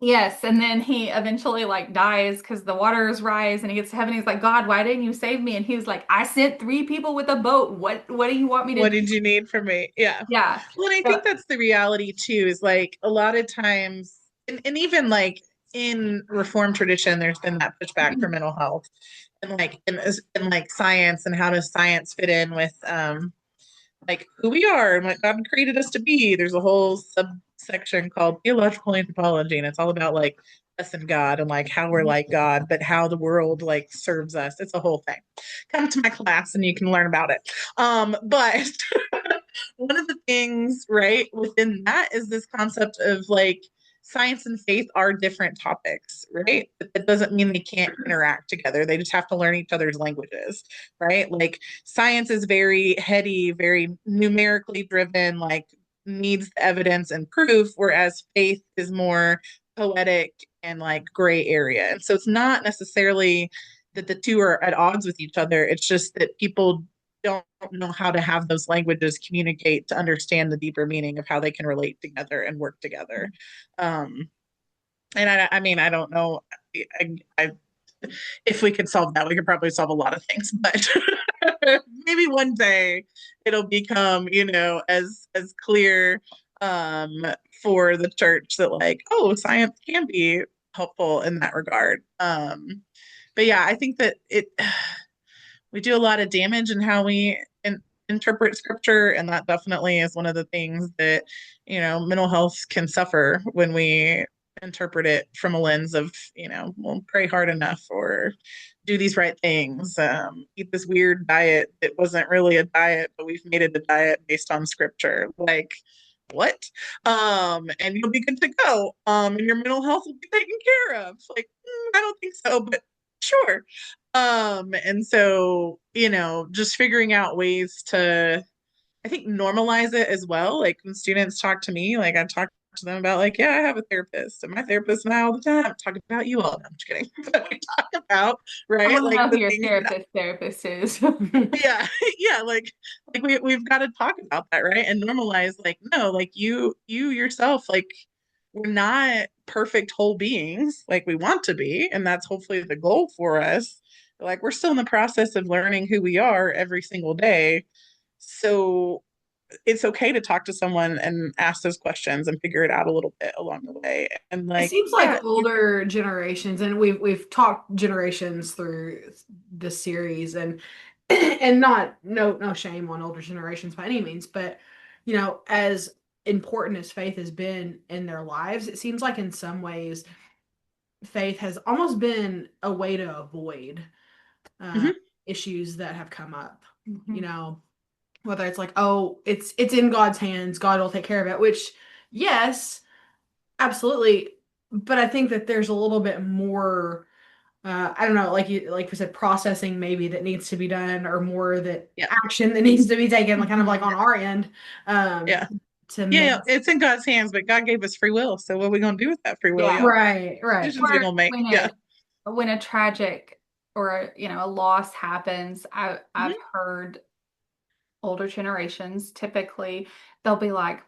yes, and then he eventually like dies because the waters rise and he gets to heaven. He's like, God, why didn't you save me? And he was like, I sent three people with a boat. What do you want me to What do? did you need from me? Yeah. Yeah. Well, and I So, think that's the reality too, is like a lot of times, and even like in Reformed tradition, there's been that pushback for mental health and like in like science and how does science fit in with like who we are and what God created us to be. There's a whole subsection called theological anthropology, and it's all about like us and God and like how we're like God, but how the world like serves us. It's a whole thing. Come to my class and you can learn about it. But one of the things, right, within that is this concept of like science and faith are different topics, right? But that doesn't mean they can't interact together. They just have to learn each other's languages, right? Like science is very heady, very numerically driven, like needs evidence and proof, whereas faith is more poetic and like gray area. And so it's not necessarily that the two are at odds with each other. It's just that people don't know how to have those languages communicate to understand the deeper meaning of how they can relate together and work together. Um, and I mean, I don't know. I, if we could solve that, we could probably solve a lot of things, but maybe one day it'll become, as clear um, for the church that like, oh, science can be helpful in that regard. But yeah, I think that we do a lot of damage in how we interpret scripture, and that definitely is one of the things that mental health can suffer when we interpret it from a lens of well, pray hard enough or do these right things, eat this weird diet that wasn't really a diet but we've made it a diet based on scripture, like what? And you'll be good to go, and your mental health will be taken care of, like I don't think so, but sure. And so, just figuring out ways to, I think, normalize it as well. Like when students talk to me, like I talk to them about like, yeah, I have a therapist, and my therapist and I all the time talk about you all. No, I'm just kidding. But we talk about, I right, want to like know who the your things that, therapist is. yeah, yeah, like we've got to talk about that, right? And normalize like, no, like you yourself, like we're not perfect whole beings like we want to be, and that's hopefully the goal for us. Like we're still in the process of learning who we are every single day. So it's okay to talk to someone and ask those questions and figure it out a little bit along the way. And It like, seems yeah, like older generations, and we've talked generations through this series, and and not no shame on older generations by any means, but as important as faith has been in their lives, it seems like in some ways faith has almost been a way to avoid uh, mhm, issues that have come up. You Mhm. know, whether it's like, oh, it's in God's hands, God will take care of it, which yes, absolutely. But I think that there's a little bit more, I don't know, like we said, processing maybe that needs to be done, or more that yeah, action that needs to be taken, like kind of like Mhm. on our end, um, yeah. to Yeah, make. yeah, it's in God's hands, but God gave us free will. So what are we gonna do with that free will, Yeah. y'all? Right, right. Decisions we Or gonna make. Yeah. when a tragic or a loss happens, I've Hmm. heard older generations typically they'll be like,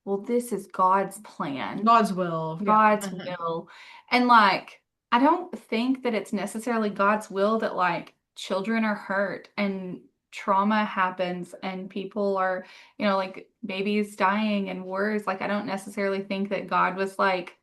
well, this is God's plan, God's will. Yeah. God's Hmm. will. And like, I don't think that it's necessarily God's will that like children are hurt and trauma happens and people are, like babies dying and wars. Like, I don't necessarily think that God was like,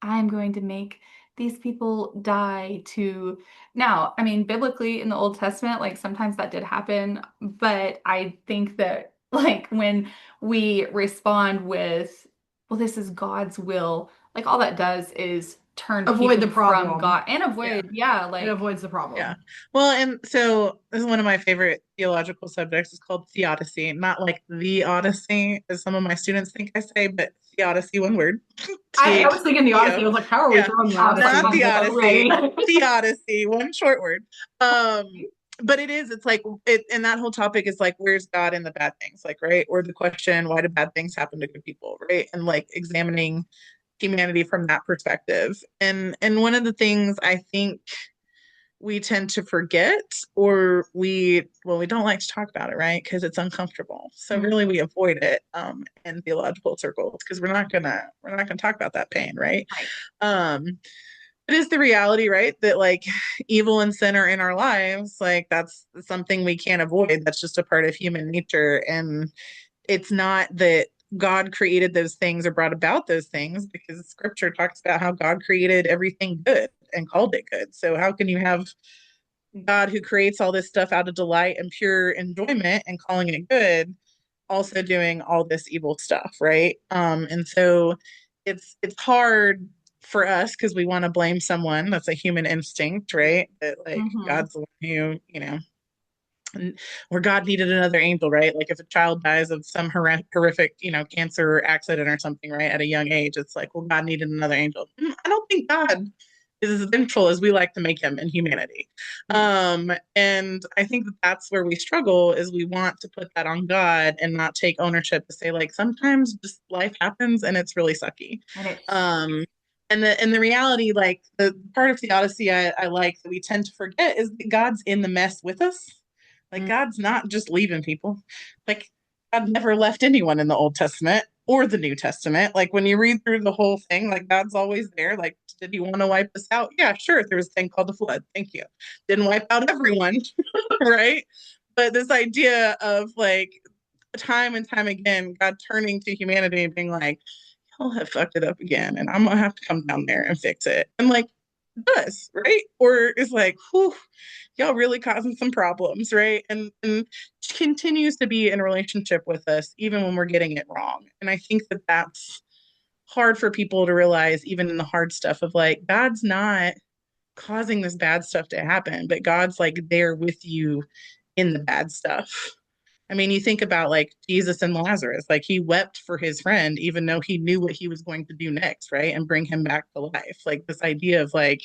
I'm going to make these people die to. Now, I mean, biblically in the Old Testament, like sometimes that did happen, but I think that like when we respond with, well, this is God's will, like all that does is turn Avoid the people from problem. God and Yeah. avoid, yeah, It like, avoids the Yeah. problem. Well, and so this is one of my favorite theological subjects. It's called theodicy, not like the Odyssey, as some of my students think I say, but theodicy, one word. T I H was thinking the E Odyssey. O. I was like, how are we Yeah. throwing the I was like, Odyssey Not in I'm the here? Odyssey. ready. Theodicy, one short word. Um, but it's like and that whole topic is like, where's God in the bad things? Like, right? Or the question, why do bad things happen to good people? Right. And like examining humanity from that perspective. And one of the things I think we tend to forget, or we don't like to talk about it, right, because it's uncomfortable, so Mm, really we avoid it in theological circles because we're not gonna talk about that pain, right? right. um it is the reality, right, that like evil and sin are in our lives, like that's something we can't avoid, that's just a part of human nature. And it's not that God created those things or brought about those things, because scripture talks about how God created everything good and called it good. So how can you have God who creates all this stuff out of delight and pure enjoyment and calling it good, also doing all this evil stuff, right? And so it's hard for us because we want to blame someone. That's a human instinct, right? That like Hmm. God's the one who, or God needed another angel, right? Like if a child dies of some horrific, cancer or accident or something, right, at a young age, it's like, well, God needed another angel. I don't think God is as vengeful as we like to make him in humanity. And I think that that's where we struggle, is we want to put that on God and not take ownership to say like, sometimes just life happens and it's really sucky. And it's, Um, and the reality, like the part of the Odyssey I like that we tend to forget, is that God's in the mess with us. Like God's not just leaving people. Like God never left anyone in the Old Testament or the New Testament. Like when you read through the whole thing, like God's always there. Like, did he want to wipe us out? Yeah, sure. There was a thing called the flood. Thank you. Didn't wipe out everyone, right? But this idea of like time and time again, God turning to humanity and being like, y'all have fucked it up again, and I'm gonna have to come down there and fix it. And like does, right? Or is like, whew, y'all really causing some problems, right? And continues to be in a relationship with us even when we're getting it wrong. And I think that that's hard for people to realize, even in the hard stuff of like, God's not causing this bad stuff to happen, but God's like there with you in the bad stuff. I mean, you think about like Jesus and Lazarus, like he wept for his friend, even though he knew what he was going to do next, right? And bring him back to life. Like this idea of like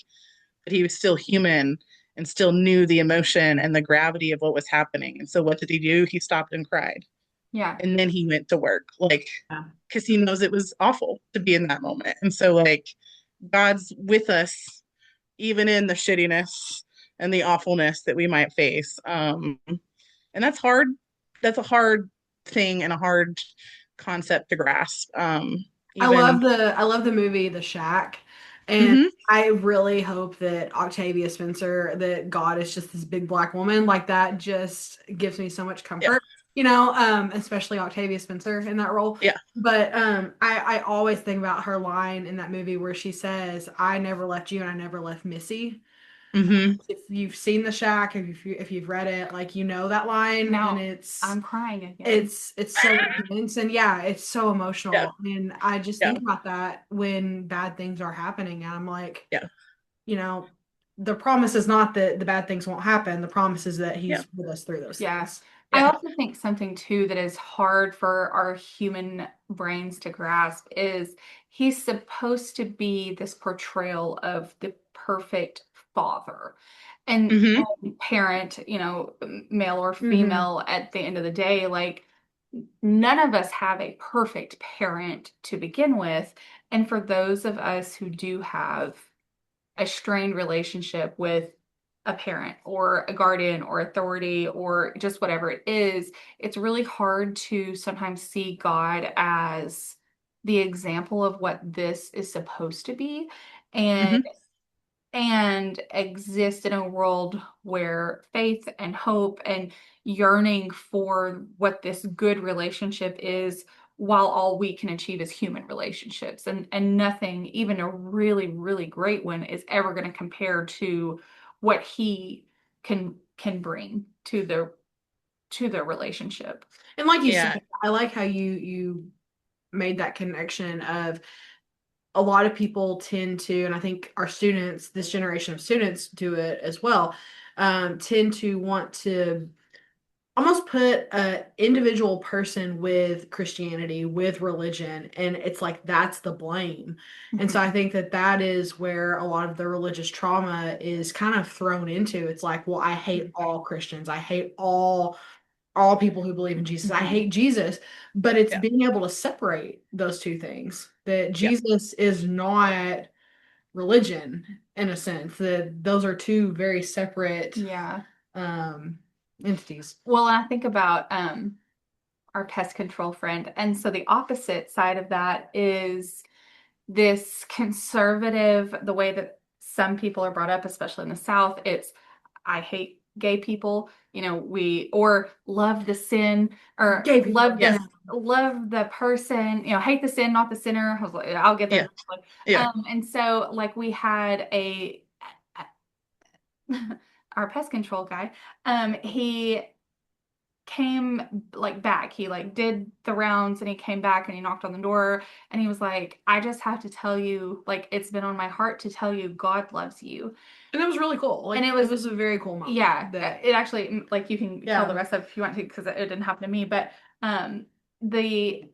that he was still human and still knew the emotion and the gravity of what was happening. And so what did he do? He stopped and cried. Yeah. And then he went to work, like, Yeah. because he knows it was awful to be in that moment. And so, like, God's with us, even in the shittiness and the awfulness that we might face. And that's hard. That's a hard thing and a hard concept to grasp. Even, I love the movie The Shack, and mm-hmm, I really hope that Octavia Spencer, that God is just this big black woman, like that just gives me so much yeah, comfort, especially Octavia Spencer in that role. yeah, But I always think about her line in that movie where she says, "I never left you and I never left Missy." mm-hmm, If you've seen The Shack, if you've read it, like you know that line, and Now I'm crying again. it's so intense, and yeah, it's so yeah, emotional, and I just yeah, think about that when bad things are happening, and I'm like, yeah, you know, the promise is not that the bad things won't happen. The promise is that yeah, he's with us through those Yeah. things. I yeah, also think something too that is hard for our human brains to grasp is he's supposed to be this portrayal of the perfect father mm-hmm, and parent, male or Hmm. female at the end of the day. Like, none of us have a perfect parent to begin with. And for those of us who do have a strained relationship with a parent or a guardian or authority or just whatever it is, it's really hard to sometimes see God as the example of what this is supposed to be and mm-hmm, exist in a world where faith and hope and yearning for what this good relationship is, while all we can achieve is human relationships, and nothing, even a really really great one, is ever going to compare to what he can bring to the relationship. And like you yeah, said, I like how you made that connection of a lot of people tend to, and I think our students, this generation of students do it as well, tend to want to almost put a individual person with Christianity, with religion, and it's like that's the blame. And so I Mhm. think that that is where a lot of the religious trauma is kind of thrown into. It's like, well, I hate all Christians. I hate all people who believe in Jesus. I Mhm. hate Jesus, but it's yeah, being able to separate those two things. That yeah, Jesus is not religion in a sense. That those are two very separate Yeah. um entities. Well, I think about our pest control friend, and so the opposite side of that is this conservative, the way that some people are brought up, especially in the South. It's, I hate gay people, we, or love the sin, or Gay people are yeah, love the person, hate the sin, not the sinner. I was like, I'll get there yeah, eventually. yeah, And so like we had our pest control guy, he came like back. He like did the rounds and he came back and he knocked on the door and he was like, I just have to tell you, like, it's been on my heart to tell you God loves you. and it was really cool. And Like it it was, was a very cool moment yeah, that it actually, like, you can tell the yeah. rest of it if you want to, because it didn't happen to me. But the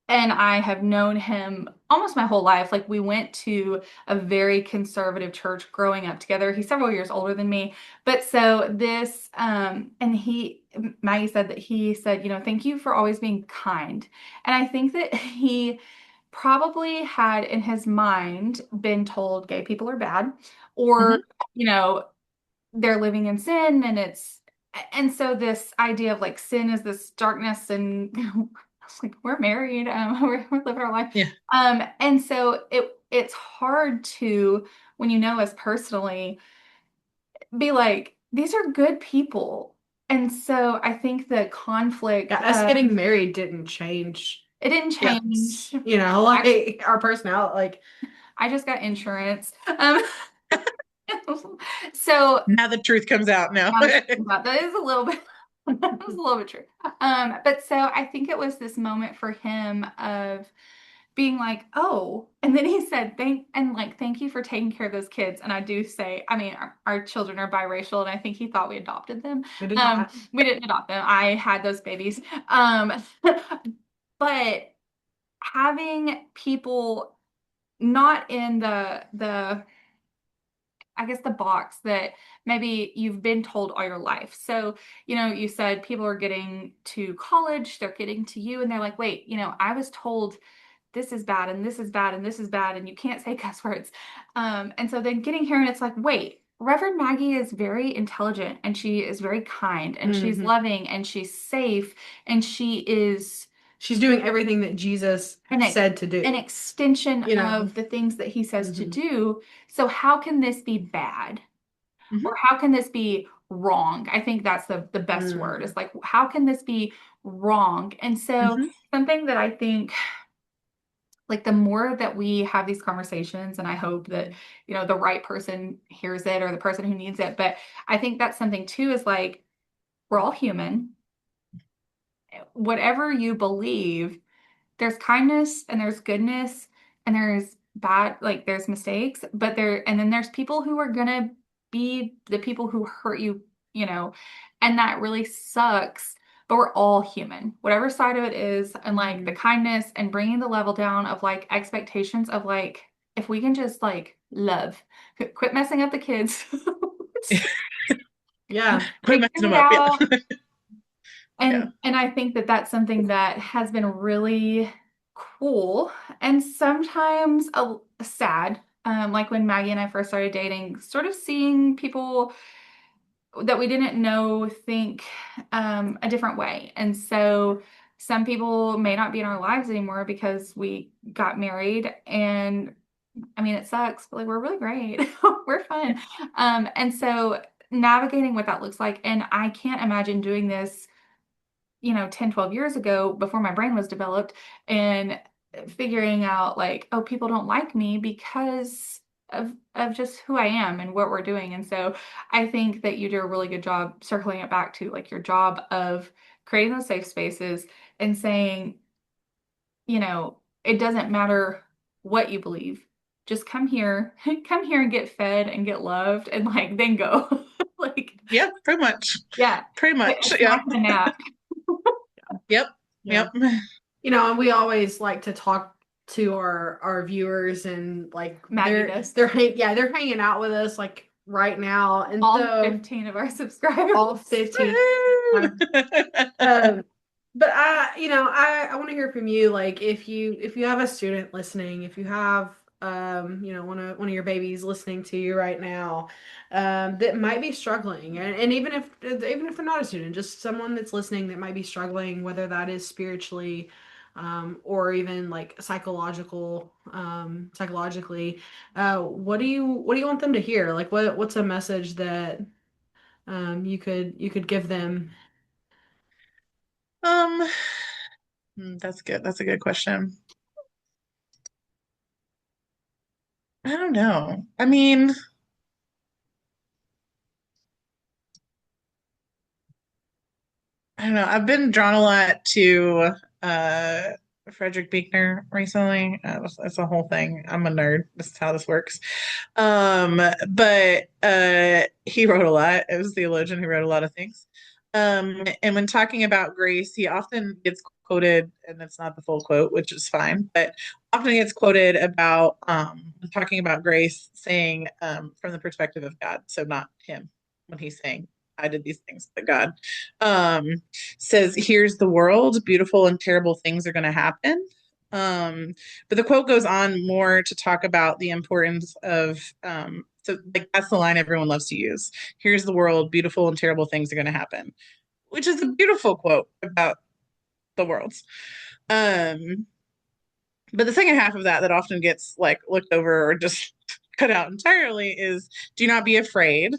and I have known him almost my whole life. Like, we went to a very conservative church growing up together. He's several years older than me. But so this, and Maggie said that he said, thank you for always being kind. And I think that he probably had in his mind been told gay people are bad, or, mm-hmm, you know, they're living in sin and it's and so this idea of like sin is this darkness, and like we're married, we're living our life. Yeah. And so it's hard to, when you know us personally, be like, these are good people. And so I think the conflict, Yeah, us getting married didn't change. it didn't Yeah, change. like our personality. Like, I just got insurance. So Now the truth comes out now. now that is a little bit, that was a little bit true. But so I think it was this moment for him of being like, oh, and then he said, thank you for taking care of those kids. And I do say, I mean, our children are biracial, and I think he thought we adopted them. we did not. We didn't adopt them. I had those babies. But having people not in the I guess the box that maybe you've been told all your life. So, you said people are getting to college, they're getting to you, and they're like, wait, I was told this is bad and this is bad and this is bad and you can't say cuss words. And so then getting here and it's like, wait, Reverend Maggie is very intelligent and she is very kind and she's Mhm. loving and she's safe and she is She's doing everything that Jesus an, ex- said to do. an extension You know. of the things that he says to Mhm. do. So how can this be bad? Mhm. Or how can this be wrong? I think that's the best word. Mhm. It's like, how can this be wrong? And so Mhm. something that I think, like, the more that we have these conversations, and I hope that, the right person hears it or the person who needs it, but I think that's something too, is like, we're all human. Whatever you believe, there's kindness and there's goodness and there's bad, like there's mistakes, but and then there's people who are gonna be the people who hurt you, you know, and that really sucks. But we're all human, whatever side of it is, and like the Mhm. kindness and bringing the level down of like expectations of like, if we can just like love, quit messing up the kids, Yeah. Quit messing figure them it up. Yeah. out. Yeah. And I think that that's something that has been really cool and sometimes sad. Like when Maggie and I first started dating, sort of seeing people that we didn't know think a different way. And so some people may not be in our lives anymore because we got married. And I mean, it sucks, but like we're really great. We're Yeah. fun. And so navigating what that looks like. And I can't imagine doing this 10, 12 years ago before my brain was developed and figuring out like, oh, people don't like me because of just who I am and what we're doing. And so I think that you do a really good job circling it back to like your job of creating those safe spaces and saying, it doesn't matter what you believe. Just come here, come here and get fed and get loved and like then go. Like, Yeah, pretty much. yeah, Pretty get much. a Yeah. snack and a nap. Yep. Yeah. Yep. And we always like to talk to our viewers, and like Maggie does. they're hanging out with us like right now, and All so 15 of our subscribers. all 15. Woo! Um, but I want to hear from you. Like, if you have a student listening, if you have one of your babies listening to you right now, that might be struggling, and even if they're not a student, just someone that's listening that might be struggling, whether that is spiritually, or even like psychologically, what do you want them to hear? Like, what's a message that you could give them? Um, that's good. That's a good question. I don't know. I mean, I don't know. I've been drawn a lot to uh Frederick Buechner recently. That's a whole thing. I'm a nerd. This is how this works. But he wrote a lot. It was a theologian who wrote a lot of things. And when talking about grace, he often gets quoted, and that's not the full quote, which is fine, but often gets quoted about talking about grace, saying from the perspective of God, so not him when he's saying I did these things, but God um, says, "Here's the world. Beautiful and terrible things are going to happen. But the quote goes on more to talk about the importance of, so like that's the line everyone loves to use. Here's the world, beautiful and terrible things are going to happen, which is a beautiful quote about the world. Um, but the second half of that that often gets like looked over or just cut out entirely is do not be afraid.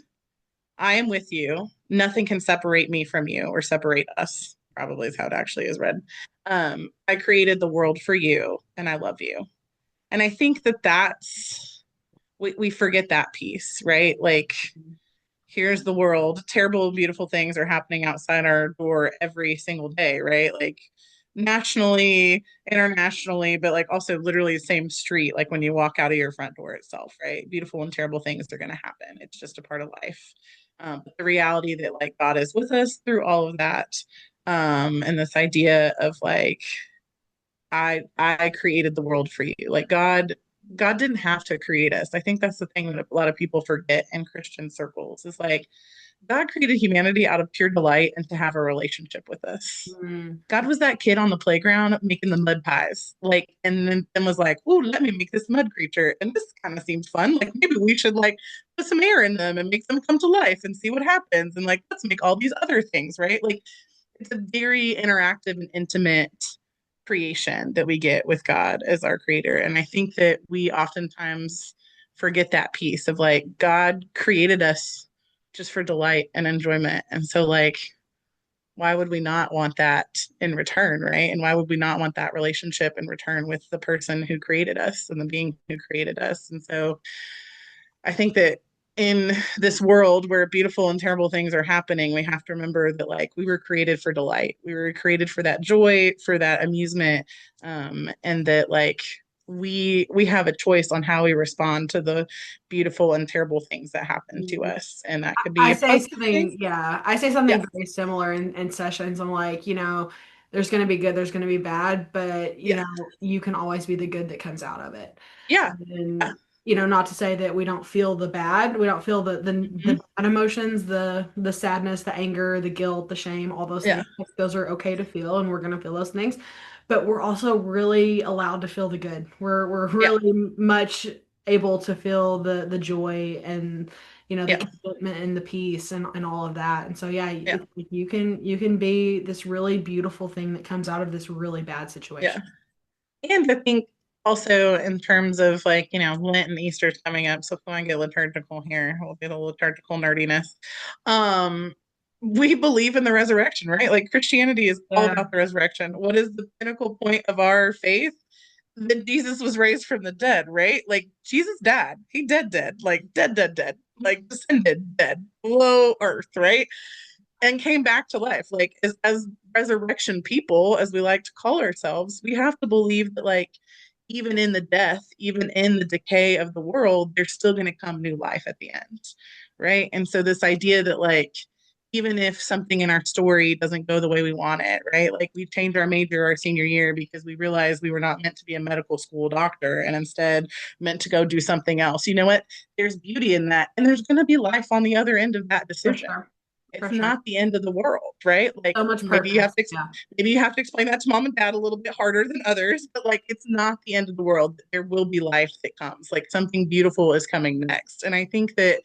I am with you. Nothing can separate me from you or separate us, probably is how it actually is read. I created the world for you and I love you. And I think that we forget that piece, right? Like, here's the world. Terrible, beautiful things are happening outside our door every single day, right? Like, nationally, internationally, but like also literally the same street, like when you walk out of your front door itself, right? Beautiful and terrible things are going to happen. It's just a part of life. But the reality that like God is with us through all of that, and this idea of like I created the world for you. Like God didn't have to create us. I think that's the thing that a lot of people forget in Christian circles is like God created humanity out of pure delight and to have a relationship with us. Mm. God was that kid on the playground making the mud pies, like, and then was like, "Oh, let me make this mud creature." And this kind of seems fun. Like maybe we should like put some air in them and make them come to life and see what happens. And like let's make all these other things, right? Like it's a very interactive and intimate creation that we get with God as our creator. And I think that we oftentimes forget that piece of like God created us just for delight and enjoyment. And so like why would we not want that in return, right? And why would we not want that relationship in return with the person who created us and the being who created us? And so I think that in this world where beautiful and terrible things are happening, we have to remember that like we were created for delight. We were created for that joy, for that amusement, and that like we have a choice on how we respond to the beautiful and terrible things that happen to us, and that could be I a say positive thing. something, yeah, I say Yeah, something very similar in sessions. I'm like, there's going to be good, there's going to be bad, but, yeah, you can always be the good that comes out of it. yeah, And, not to say that we don't feel the bad, we don't feel the mhm, bad emotions, the sadness, the anger, the guilt, the shame, all those yeah, things. Like, those are okay to feel, and we're going to feel those things. But we're also really allowed to feel the good. We're yeah, really much able to feel the joy and the yeah, contentment and the peace and all of that. And so yeah, yeah, you can be this really beautiful thing that comes out of this really bad yeah. situation. And I think also in terms of like, Lent and Easter's coming up, so if we want to get liturgical here, we'll get a liturgical nerdiness. Um, we believe in the resurrection, right? Like Christianity is all Yeah, about the resurrection. What is the pinnacle point of our faith? That Jesus was raised from the dead, right? Like Jesus died. He dead, like dead, like descended dead below earth, right? And came back to life. Like as resurrection people, as we like to call ourselves, we have to believe that like even in the death, even in the decay of the world, there's still going to come new life at the end, right? And so this idea that like even if something in our story doesn't go the way we want it, right? Like we changed our major our senior year because we realized we were not meant to be a medical school doctor and instead meant to go do something else. You know what? There's beauty in that. And there's going to be life on the other end of that for decision. sure. It's For sure. not the end of the world, right? Like So much purpose. Yeah. maybe you have to explain that to mom and dad a little bit harder than others, but like it's not the end of the world. There will be life that comes. Like something beautiful is coming next. And I think that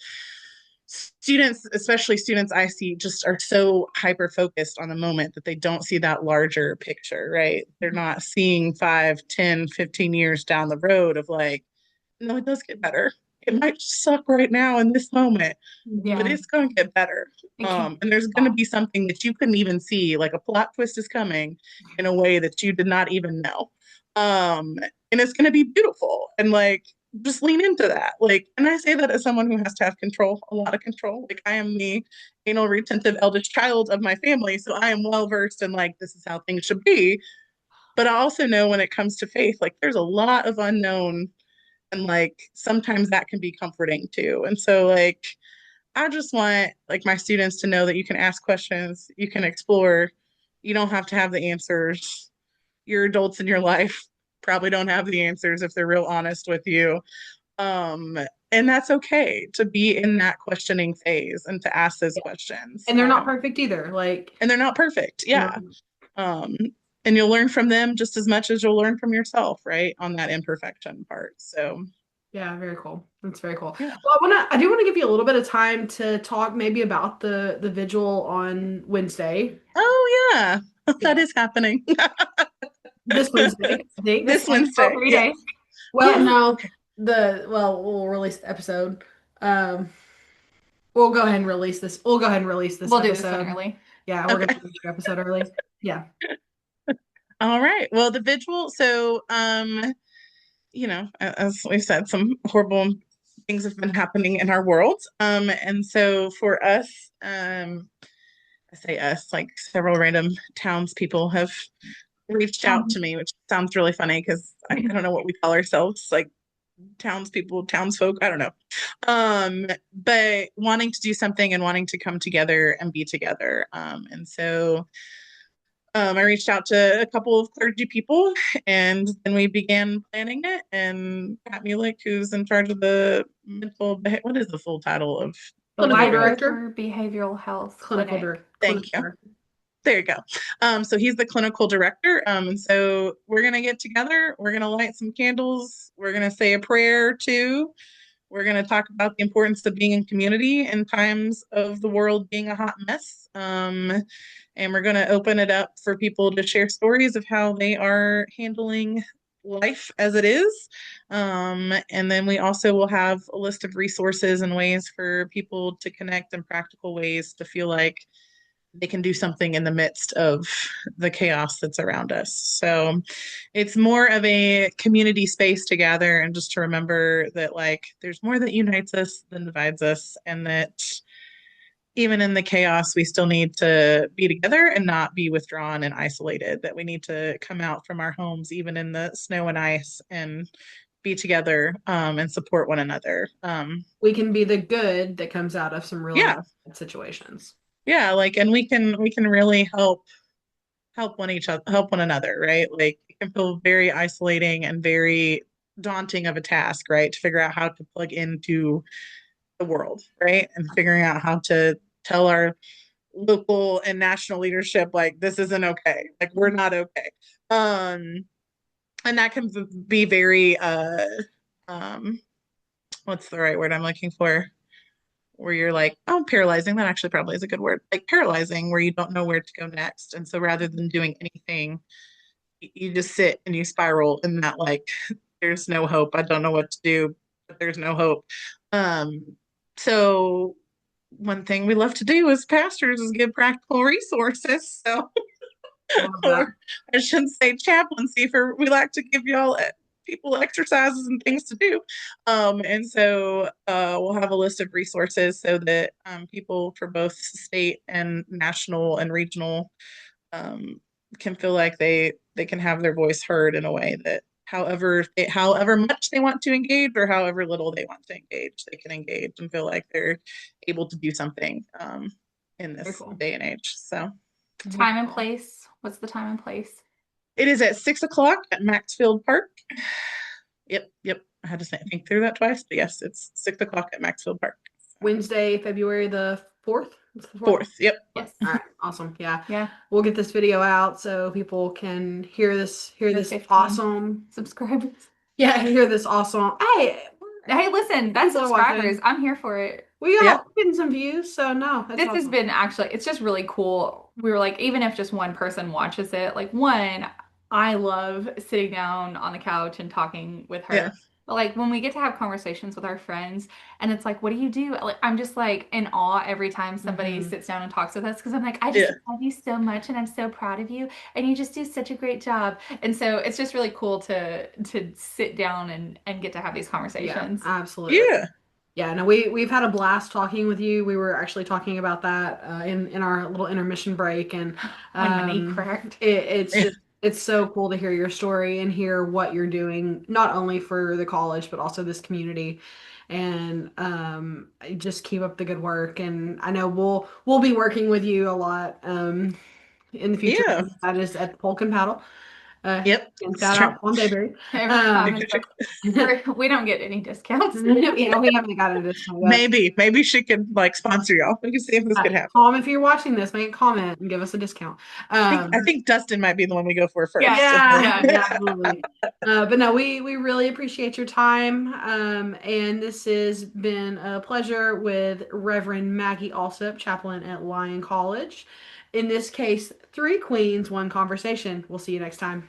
students, especially students I see, just are so hyper focused on the moment that they don't see that larger picture, right? They're not seeing 5, 10, 15 years down the road of like, no, it does get better. It might suck right now in this moment, but Yeah, it's going to get better. it can. And there's going to be something that you couldn't even see, like a plot twist is coming in a way that you did not even know. And it's going to be beautiful. And like, just lean into that. Like, and I say that as someone who has to have control, a lot of control. Like, I am the anal retentive eldest child of my family. So I am well versed in like, this is how things should be. But I also know when it comes to faith, like, there's a lot of unknown. And like, sometimes that can be comforting too. And so, like, I just want like my students to know that you can ask questions, you can explore, you don't have to have the answers. Your adults in your life probably don't have the answers if they're real honest with you. Um, and that's okay to be in that questioning phase and to ask those questions. And they're not perfect either. Like, And they're not perfect. you know, Yeah. Um, and you'll learn from them just as much as you'll learn from yourself, right? On that imperfection part. So, Yeah, very cool. That's very cool. yeah. Well, I do want to give you a little bit of time to talk maybe about the vigil on Wednesday. Oh, yeah. That Yeah, is happening. this Wednesday. I think this. This Oh, Wednesday. 3 days. Yes. Well, Yeah. no, we'll release the episode. Um, we'll go ahead and release this. We'll go ahead and release this We'll do this one episode. early. Yeah, we're gonna Okay. release your episode early. Yeah. All right. Well, the vigil. So, as we said, some horrible things have been happening in our world. And so for us, I say us, like several random townspeople have reached out to me, which sounds really funny because I don't know what we call ourselves, like townspeople, townsfolk, I don't know. But wanting to do something and wanting to come together and be together. And so I reached out to a couple of clergy people and then we began planning it. And Pat Mulick, who's in charge of the what is the full title of The Clinical White behavioral? director. River Behavioral Health Clinic. Thank Clinical you. director. There you go. So he's the clinical director. And so we're going to get together. We're going to light some candles. We're going to say a prayer too. We're going to talk about the importance of being in community in times of the world being a hot mess. And we're going to open it up for people to share stories of how they are handling life as it is. And then we also will have a list of resources and ways for people to connect in practical ways to feel like they can do something in the midst of the chaos that's around us. So it's more of a community space to gather and just to remember that like there's more that unites us than divides us, and that even in the chaos we still need to be together and not be withdrawn and isolated, that we need to come out from our homes even in the snow and ice and be together and support one another. We can be the good that comes out of some really Yeah, bad situations. yeah, like, and we can really help one another, right? Like it can feel very isolating and very daunting of a task, right? To figure out how to plug into the world, right? And figuring out how to tell our local and national leadership like this isn't okay. Like we're not okay. Um and that can be very um what's the right word I'm looking for? Where you're like, oh, paralyzing. That actually probably is a good word. Like paralyzing, where you don't know where to go next. And so rather than doing anything, you just sit and you spiral in that like there's no hope. I don't know what to do, but there's no hope. So one thing we love to do as pastors is give practical resources. So Love that. or I shouldn't say chaplaincy, for we like to give y'all people exercises and things to do. And so we'll have a list of resources so that people for both state and national and regional um, can feel like they can have their voice heard in a way that however much they want to engage or however little they want to engage, they can engage and feel like they're able to do something in Very this cool. day and age. So Time and place. What's the time and place? it is at 6 o'clock at Maxfield Park. Yep. I had to think through that twice, but yes, it's 6 o'clock at Maxfield Park. Wednesday, February the 4th. It's the 4th. Fourth. Yep. Yes. All right, awesome. Yeah. Yeah. We'll get this video out so people can hear this The this 15 awesome. subscribers. Yeah, hear this awesome. Hey, listen, that's People are subscribers. watching. I'm here for it. We Yeah. got getting some views, so no, that's This has awesome. been actually, it's just really cool. We were like, even if just one person watches it, like one, I love sitting down on the couch and talking with her. Yeah. But like when we get to have conversations with our friends and it's like, what do you do? Like I'm just like in awe every time somebody Mhm. sits down and talks with us because I'm like, I just Yeah. love you so much and I'm so proud of you and you just do such a great job. And so it's just really cool to sit down and get to have these Yeah, conversations. absolutely. Yeah. Yeah, no, we've had a blast talking with you. We were actually talking about that in our little intermission break, and When my knee cracked. it's Yeah. just it's so cool to hear your story and hear what you're doing, not only for the college but also this community. And just keep up the good work. And I know we'll be working with you a lot in the future. Yeah. That is at the Polk and Paddle. Yep. And It's shout true. out Plum Bayberry. Every time Um, it's like, we don't get any discounts. yeah, we haven't gotten a discount yet. Maybe she could like sponsor y'all. We can see if this could happen. Tom, if you're watching this, make a comment and give us a discount. I think Dustin might be the one we go for first. Yeah, absolutely. But no, we really appreciate your time. And this has been a pleasure with Reverend Maggie Alsup, chaplain at Lyon College. In this case, three queens, one conversation. We'll see you next time.